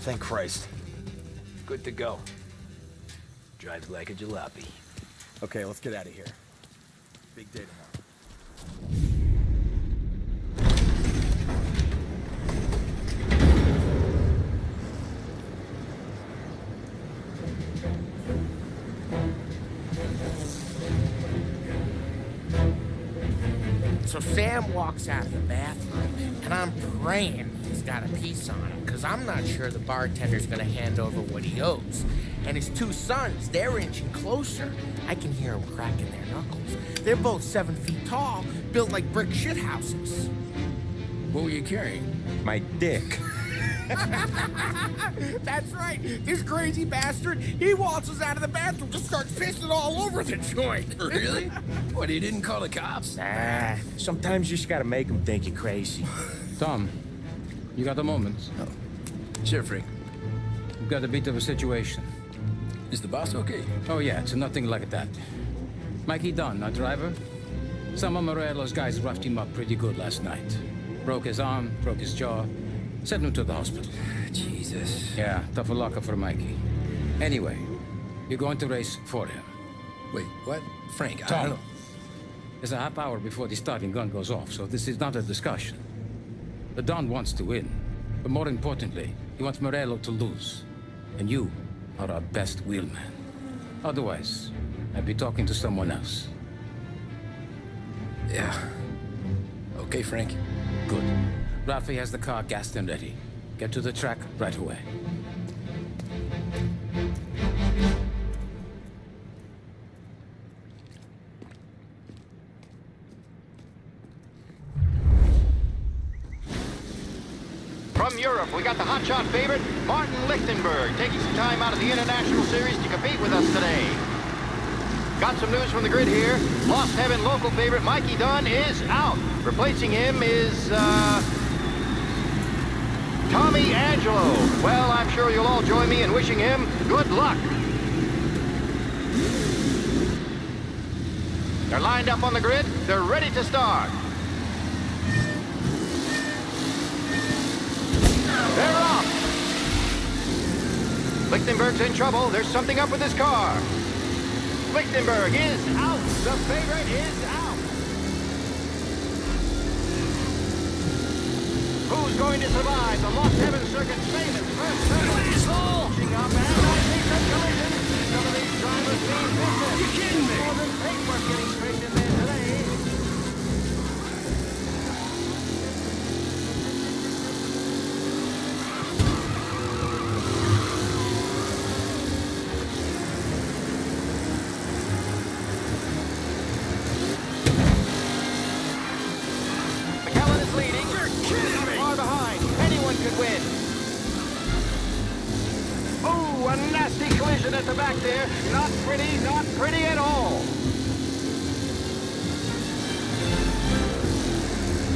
Thank Christ. Good to go. Drives like a jalopy. Okay, let's get out of here. Big day tomorrow. So Sam walks out of the bathroom, and I'm praying he's got a piece on him, because I'm not sure the bartender's gonna hand over what he owes. And his two sons, they're inching closer. I can hear them cracking their knuckles. They're both 7 feet tall, built like brick shithouses. What were you carrying? My dick. That's right. This crazy bastard, he waltzes out of the bathroom, just starts pissing all over the joint. Really? What, he didn't call the cops? Ah, sometimes you just gotta make them think you're crazy. Tom, you got a moment? Oh. Sure, Frank. We've got a bit of a situation. Is the boss okay? Oh, yeah, it's nothing like that. Mikey Dunn, our driver. Some of Morello's guys roughed him up pretty good last night. Broke his arm, broke his jaw. Sent him to the hospital. Jesus. Yeah, tough luck for Mikey. Anyway, you're going to race for him. Wait, what? Frank, I Tom, don't know. there's a half hour before the starting gun goes off, so this is not a discussion. The Don wants to win, but more importantly, he wants Morello to lose. And you are our best wheelman. Otherwise, I'd be talking to someone else. Yeah. Okay, Frank. Good. Rafi has the car gassed and ready. Get to the track right away. From Europe, we got the hotshot favorite, Martin Lichtenberg, taking some time out of the International Series to compete with us today. Got some news from the grid here. Lost Heaven local favorite Mikey Dunn is out. Replacing him is, Tommy Angelo. Well, I'm sure you'll all join me in wishing him good luck. They're lined up on the grid. They're ready to start. They're off. Lichtenberg's in trouble. There's something up with his car. Lichtenberg is out. The favorite is out. Who's going to survive the Lost Heaven Circuit's famous first turn? Pushing up, and I think some collision. Some of these drivers mean business. You kidding me? More than paper getting straight in there today. Win. Oh, a nasty collision at the back there. Not pretty at all.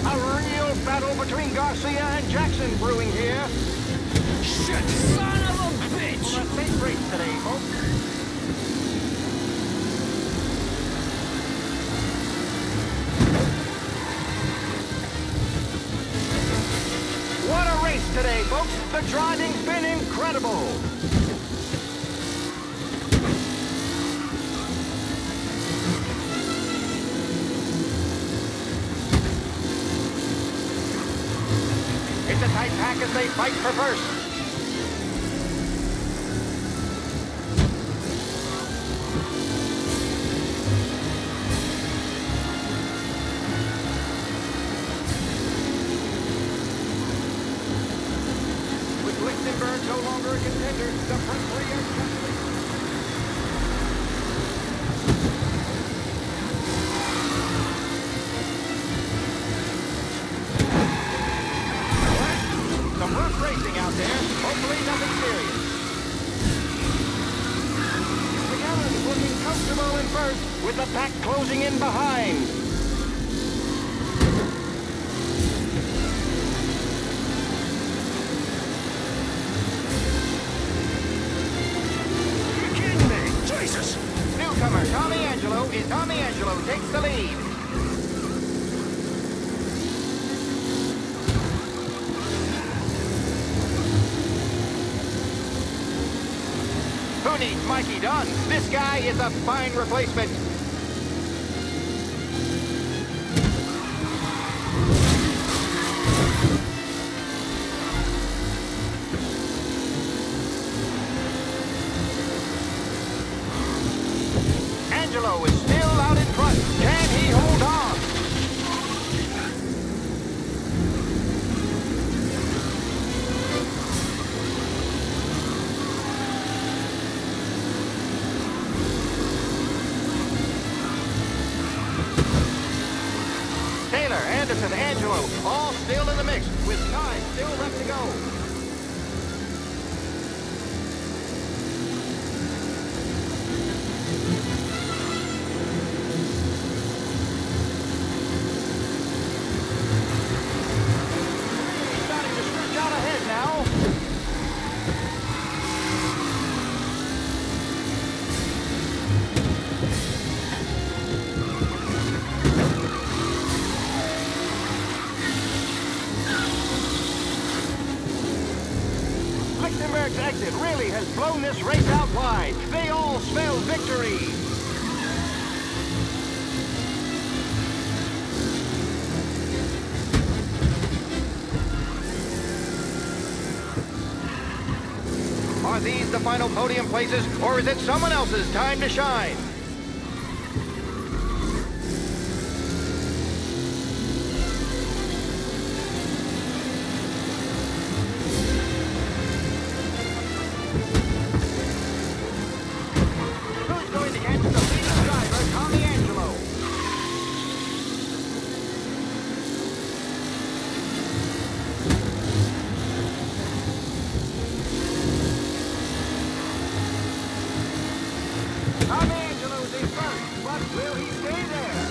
A real battle between Garcia and Jackson brewing here. Shit, son of a bitch! Well, a safe race today, folks. What a race today, folks. The driving's been incredible. It's a tight pack as they fight for first. No longer a contender. The front three are trembling. Some rough racing out there. Hopefully nothing serious. McAllen's looking comfortable in first, with the pack closing in behind. Newcomer Tommy Angelo takes the lead. Who needs Mikey Dunn? This guy is a fine replacement. Angelo is still out in front. Can he hold on? Taylor, Anderson, Angelo, all still in the mix, with time still left to go. has blown this race out wide. They all spell victory. Are these the final podium places, or is it someone else's time to shine? Who's going to catch the leading driver, Tommy Angelo? Tommy Angelo's in first, but will he stay there?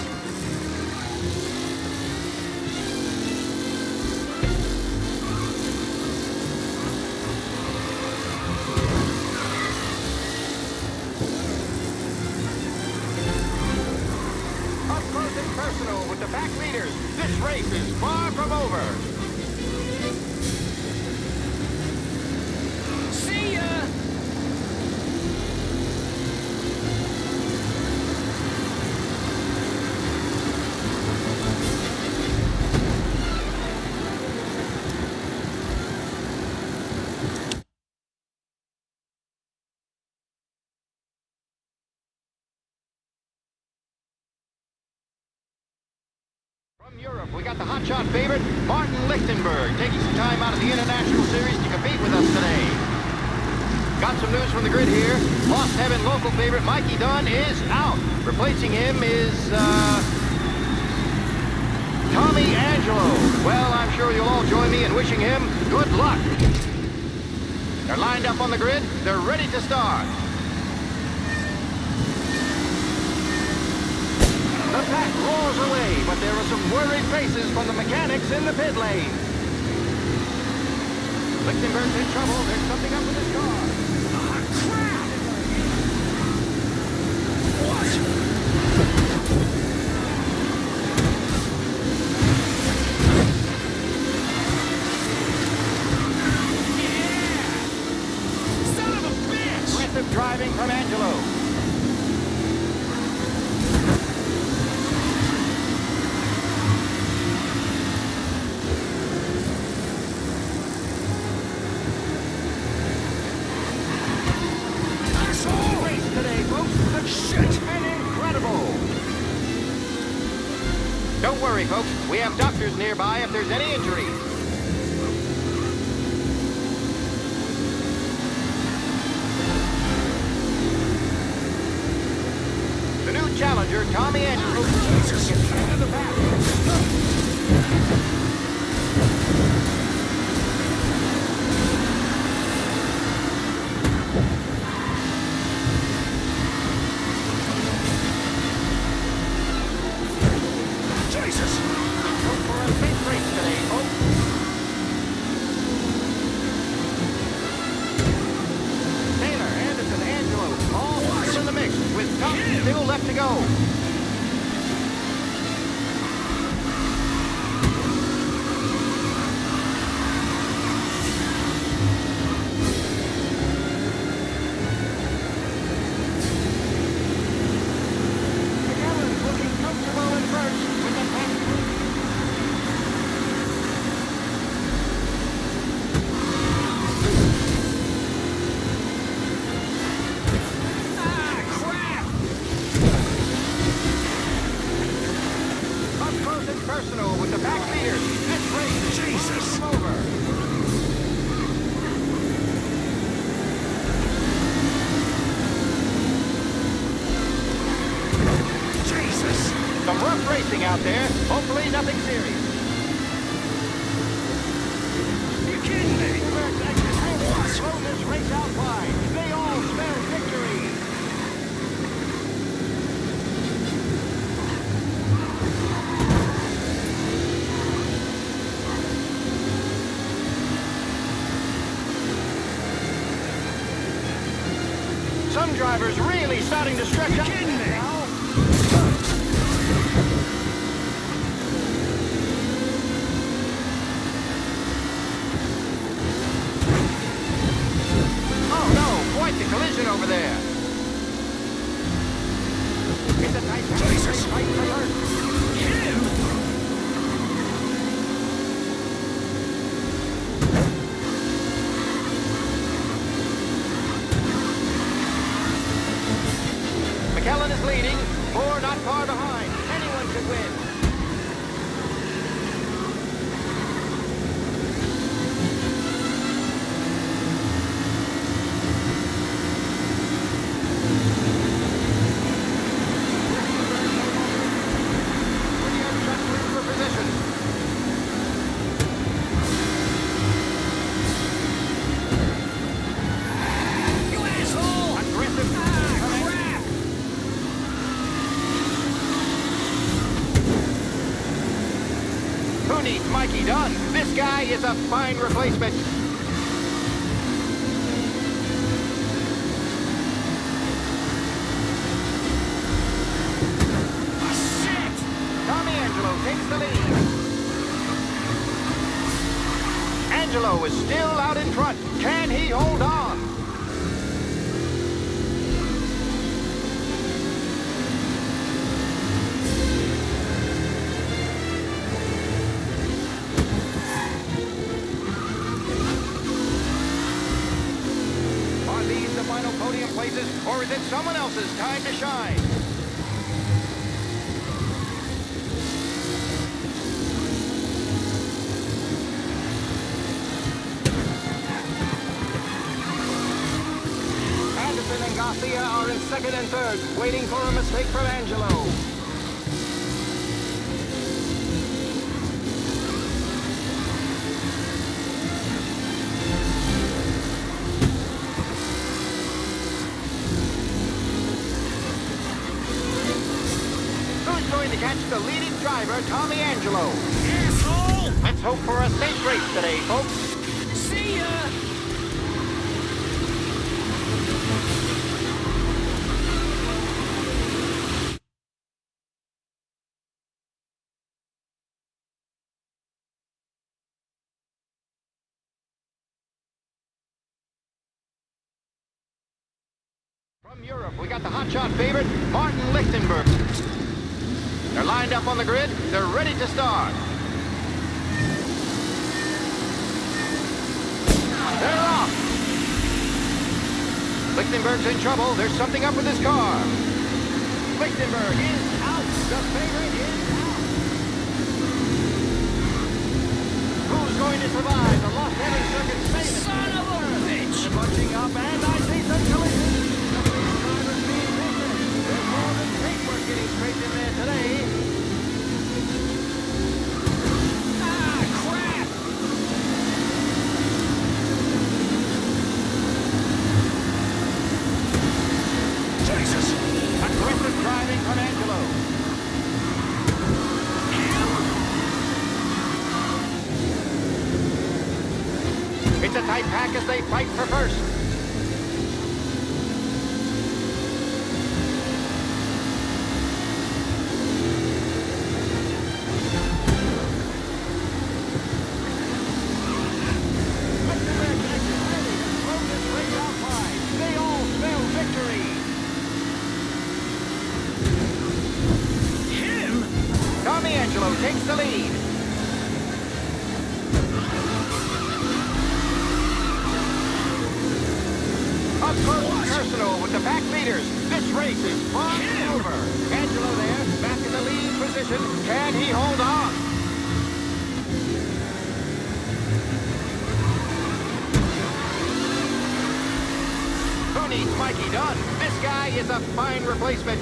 Up close and personal with the back leaders. This race is far from over. See ya! From Europe, we got the hotshot favorite, Martin Lichtenberg, taking some time out of the International Series to compete with us today. Got some news from the grid here. Lost Heaven local favorite Mikey Dunn is out. Replacing him is, Tommy Angelo. Well, I'm sure you'll all join me in wishing him good luck. They're lined up on the grid. They're ready to start. The pack roars away, but there are some worried faces from the mechanics in the pit lane. Lichtenberg's in trouble. There's something up with his car. Ah, crap! Yeah! Son of a bitch! Aggressive driving from Angelo. Don't worry, folks. We have doctors nearby if there's any injuries. The new challenger, Tommy Angelo, gets into the back. Still left to go. McAllen's looking comfortable at first with the pack. Personal with the back leaders. This race is over. Jesus! Some rough racing out there. Hopefully nothing serious. You kidding me? Blow this race out wide. They all spell victory. Some drivers really starting to stretch out now. Oh no, a tight package. They fight for first. Him? McKellen is leading. Moore not far behind. Anyone could win. For position. You asshole! Aggressive. Crap! Who needs Mikey Dunn? This guy is a fine replacement. Shit! Tommy Angelo takes the lead. Angelo is still out in front. Can he hold on? Are these the final podium places, or is it someone else's time to shine? Anderson and Garcia are in second and third, waiting for a mistake from Angelo. Who's going to catch the leading driver, Tommy Angelo? Asshole! Let's hope for a safe race today, folks. See ya! From Europe, we got the hotshot favorite, Martin Lichtenberg. They're lined up on the grid. They're ready to start. They're off. Lichtenberg's in trouble. There's something up with his car. Lichtenberg is out. The favorite is out. Who's going to survive the Lost Heaven Circuit's famous? Son of a bitch! They're bunching up, and I see some collisions. The big driver's being taken. There's more than paintwork getting scraped in there today. Ah, crap! Jesus! Aggressive driving from Angelo. It's a tight pack as they fight for first. Lichtenberg is ready to throw this race out wide. They all spell victory. Him? Tommy Angelo takes the lead. Up close and personal with the pack leaders. This race is far over. Angelo there, back in the lead position. Can he hold on? Who needs Mikey Dunn? This guy is a fine replacement.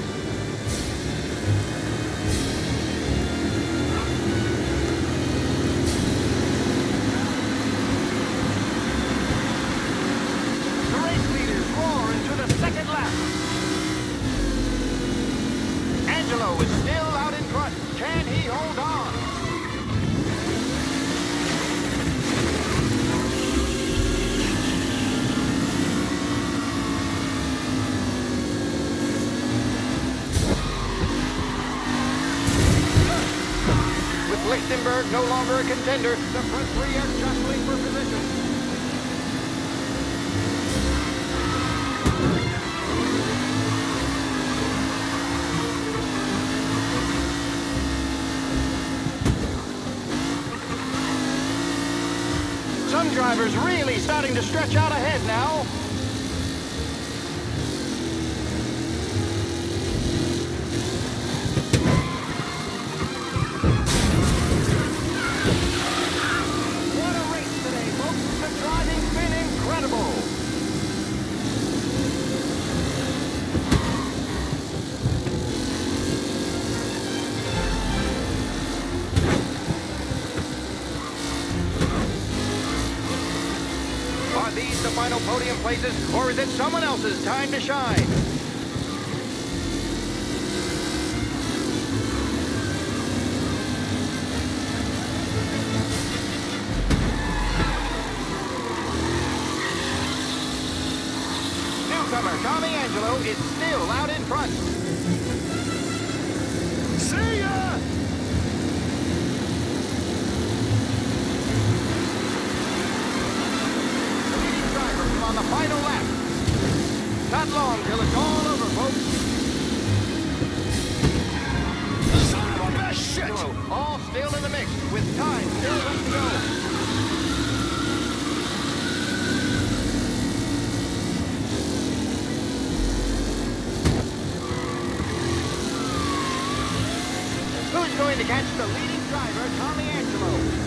The race leaders roar into the second lap. Angelo is still out in front. Can he hold on? With Lichtenberg no longer a contender, the front three are jostling for position. driver's really starting to stretch out ahead now. What a race today, folks. The driving's been incredible. Are these the final podium places, or is it someone else's time to shine? Newcomer Tommy Angelo is still out in front. See ya! On the final lap. Not long till it's all over, folks. Son of a shit! All still in the mix, with time still left to go. Who's going to catch the leading driver, Tommy Angelo?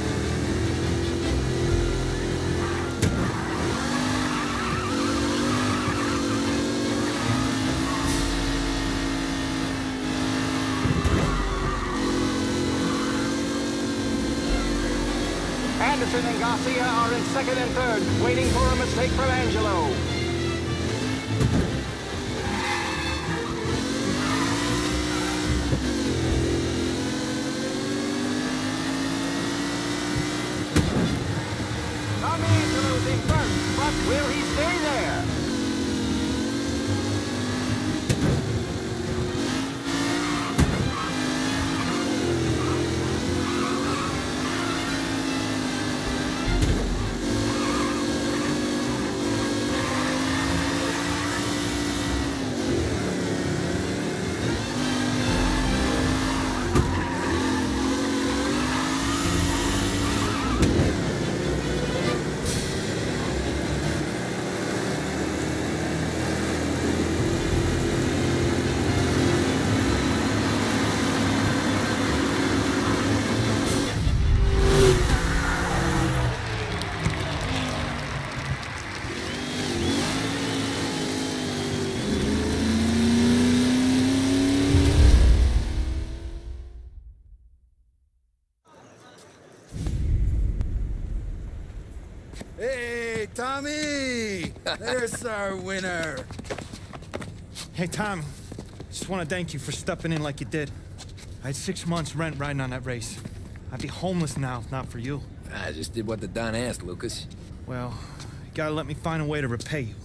Anderson and Garcia are in second and third, waiting for a mistake from Angelo. Tommy Angelo's in first, but will he stay there? Hey, Tommy! There's our winner. Hey, Tom. Just want to thank you for stepping in like you did. I had 6 months rent riding on that race. I'd be homeless now if not for you. I just did what the Don asked, Lucas. Well, you gotta let me find a way to repay you.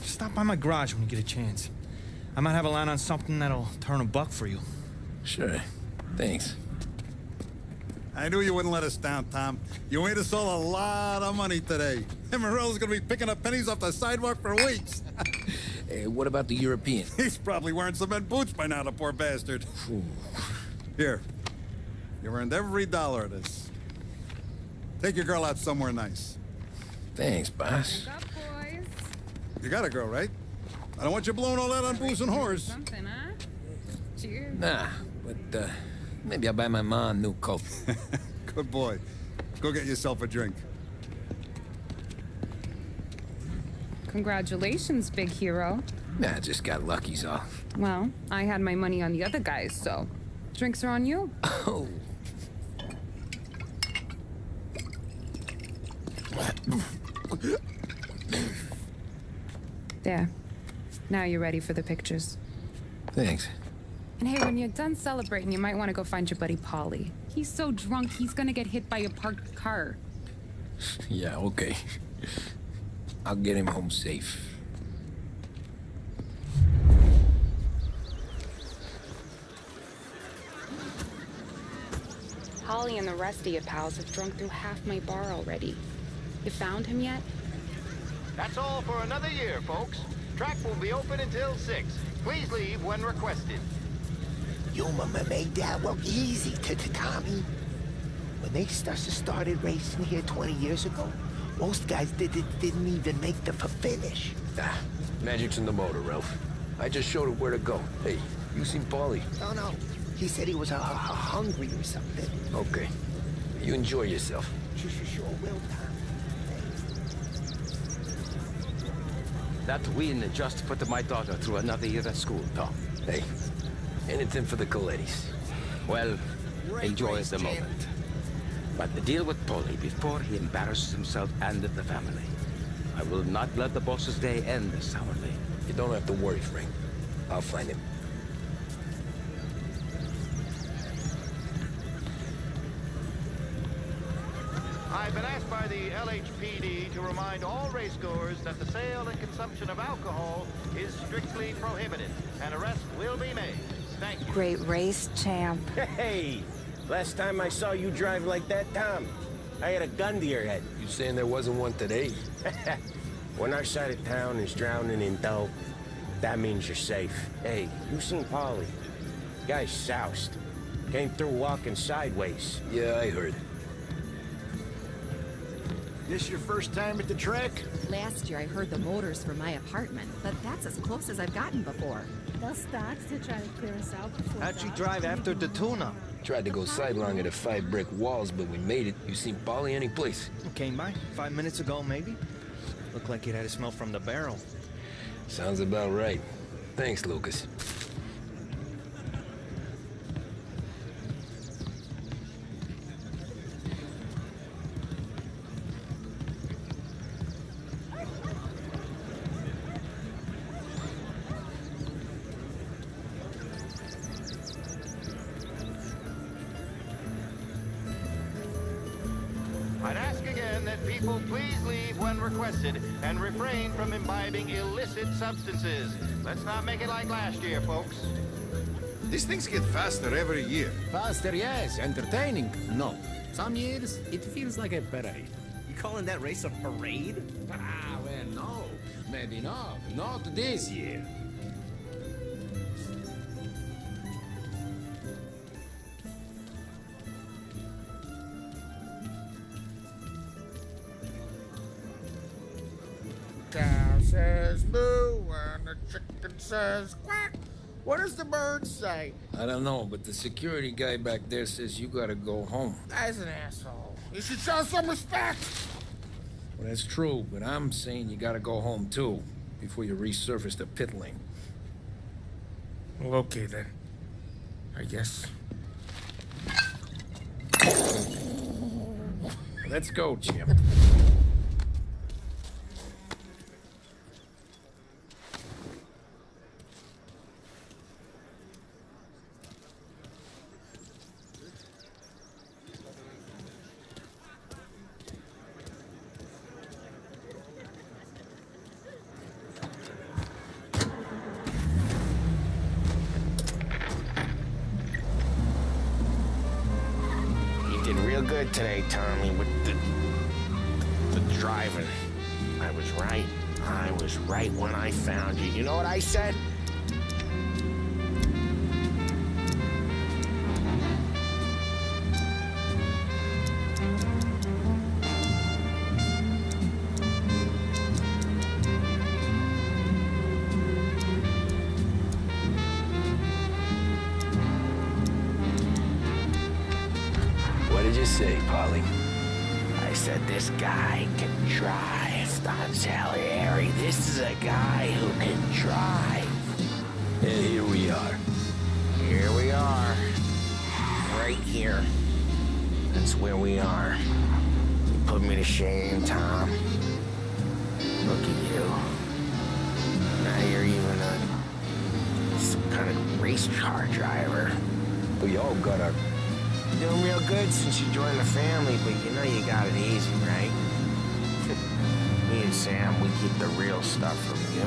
Stop by my garage when you get a chance. I might have a line on something that'll turn a buck for you. Sure. Thanks. I knew you wouldn't let us down, Tom. You made us all a lot of money today. And Morello's gonna be picking up pennies off the sidewalk for weeks. Hey, what about the European? He's probably wearing cement boots by now, the poor bastard. Here. You earned every dollar of this. Take your girl out somewhere nice. Thanks, boss. Wake up, boys. You got a girl, right? I don't want you blowing all that on booze and whores. Something, huh? Cheers. Nah, but, maybe I'll buy my mom a new coat. Good boy. Go get yourself a drink. Congratulations, big hero. Nah, I just got lucky's all. Well, I had my money on the other guys, so drinks are on you. Oh. There. Now you're ready for the pictures. Thanks. And hey, when you're done celebrating, you might want to go find your buddy Paulie. He's so drunk, he's gonna get hit by a parked car. Yeah, okay. I'll get him home safe. Holly and the rest of your pals have drunk through half my bar already. You found him yet? That's all for another year, folks. Track will be open until 6. Please leave when requested. You mama made that look easy to Tommy. When they started racing here 20 years ago, most guys didn't even make the finish. Ah, magic's in the motor, Ralph. I just showed her where to go. Hey, you seen Paulie? No. He said he was hungry or something. Okay. You enjoy yourself. Sure will, Tom. That win just put my daughter through another year at school, Tom. Hey, anything for the Colettis. Well, enjoy the moment. But the deal with Paulie before he embarrasses himself and the family. I will not let the boss's day end sourly. You don't have to worry, Frank. I'll find him. I've been asked by the LHPD to remind all racegoers that the sale and consumption of alcohol is strictly prohibited. An arrest will be made. Thank you. Great race, champ. Hey! Last time I saw you drive like that, Tom, I had a gun to your head. You saying there wasn't one today? When our side of town is drowning in dope, that means you're safe. Hey, you seen Paulie? Guy's soused. Came through walking sideways. Yeah, I heard. This your first time at the track? Last year I heard the motors from my apartment, but that's as close as I've gotten before. They'll start to try to clear us out before. How'd you drive after the tuna? Tried to go sidelong at the 5 brick walls, but we made it. You seen Paulie any place? Came by 5 minutes ago, maybe. Looked like it had a smell from the barrel. Sounds about right. Thanks, Lucas. I'd ask again that people please leave when requested and refrain from imbibing illicit substances. Let's not make it like last year, folks. These things get faster every year. Faster, yes. Entertaining, no. Some years, it feels like a parade. You calling that race a parade? Ah, well, no. Maybe not. Not this year. Cow says moo and the chicken says quack. What does the bird say? I don't know, but the security guy back there says you gotta go home. Guy's an asshole. You should show some respect. Well, that's true, but I'm saying you gotta go home too, before you resurface the pit lane. Well, okay then. I guess. Let's go, Jim. Good today, Tommy, with the driving. I was right. I was right when I found you. You know what I said? What did you say, Paulie? I said this guy can drive, Don Salieri. This is a guy who can drive. And here we are. Here we are. Right here. That's where we are. You put me to shame, Tom. Look at you. Now you're even some kind of race car driver. We all got our... Doing real good since you joined the family, but you know you got it easy, right? Me and Sam, we keep the real stuff from you.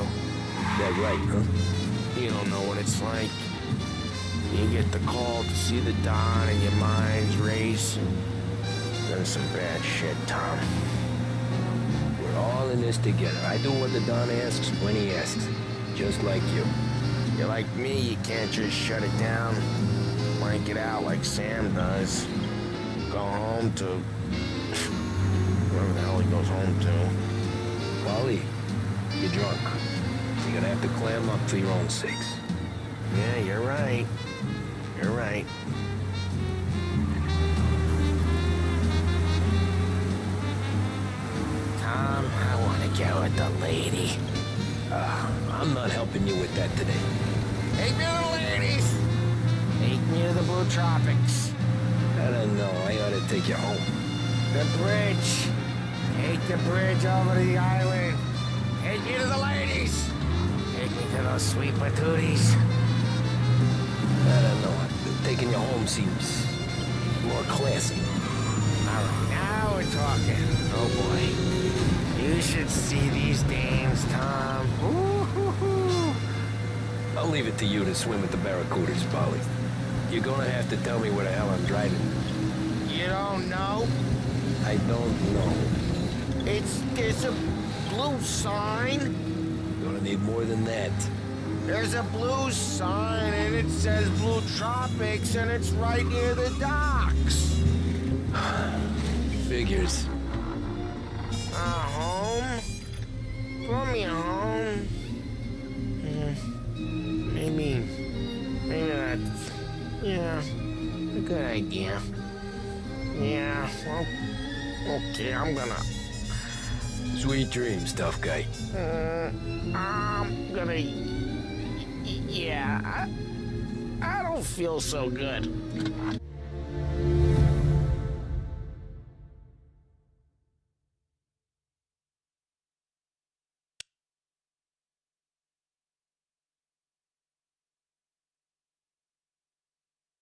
That right, huh? You don't know what it's like. You get the call to see the Don and your mind's race. Done some bad shit, Tom. We're all in this together. I do what the Don asks when he asks. Just like you. You're like me, you can't just shut it down. Blank it out like Sam does. Go home to... wherever the hell he goes home to. Polly, you're drunk. You're gonna have to clam up for your own sakes. Yeah, you're right. You're right. Tom, I want to get with the lady. I'm not helping you with that today. Take me to the ladies. Take me to the Blue Tropics. I don't know. I ought to take you home. The bridge. Take the bridge over the island. Take me to the ladies. Take me to those sweet patooties. I don't know. Taking you home seems more classy. All right, now we're talking. Oh, boy. You should see these dames, Tom. Ooh-hoo-hoo. I'll leave it to you to swim with the barracudas, Polly. You're gonna have to tell me where the hell I'm driving. You don't know? I don't know. There's a blue sign. Gonna need more than that. There's a blue sign, and it says Blue Tropics, and it's right near the docks. Figures. Home? Brought me home. Maybe that's, yeah, a good idea. Yeah, well, okay, I'm gonna... Sweet dreams, tough guy. I'm gonna... Yeah, I don't feel so good.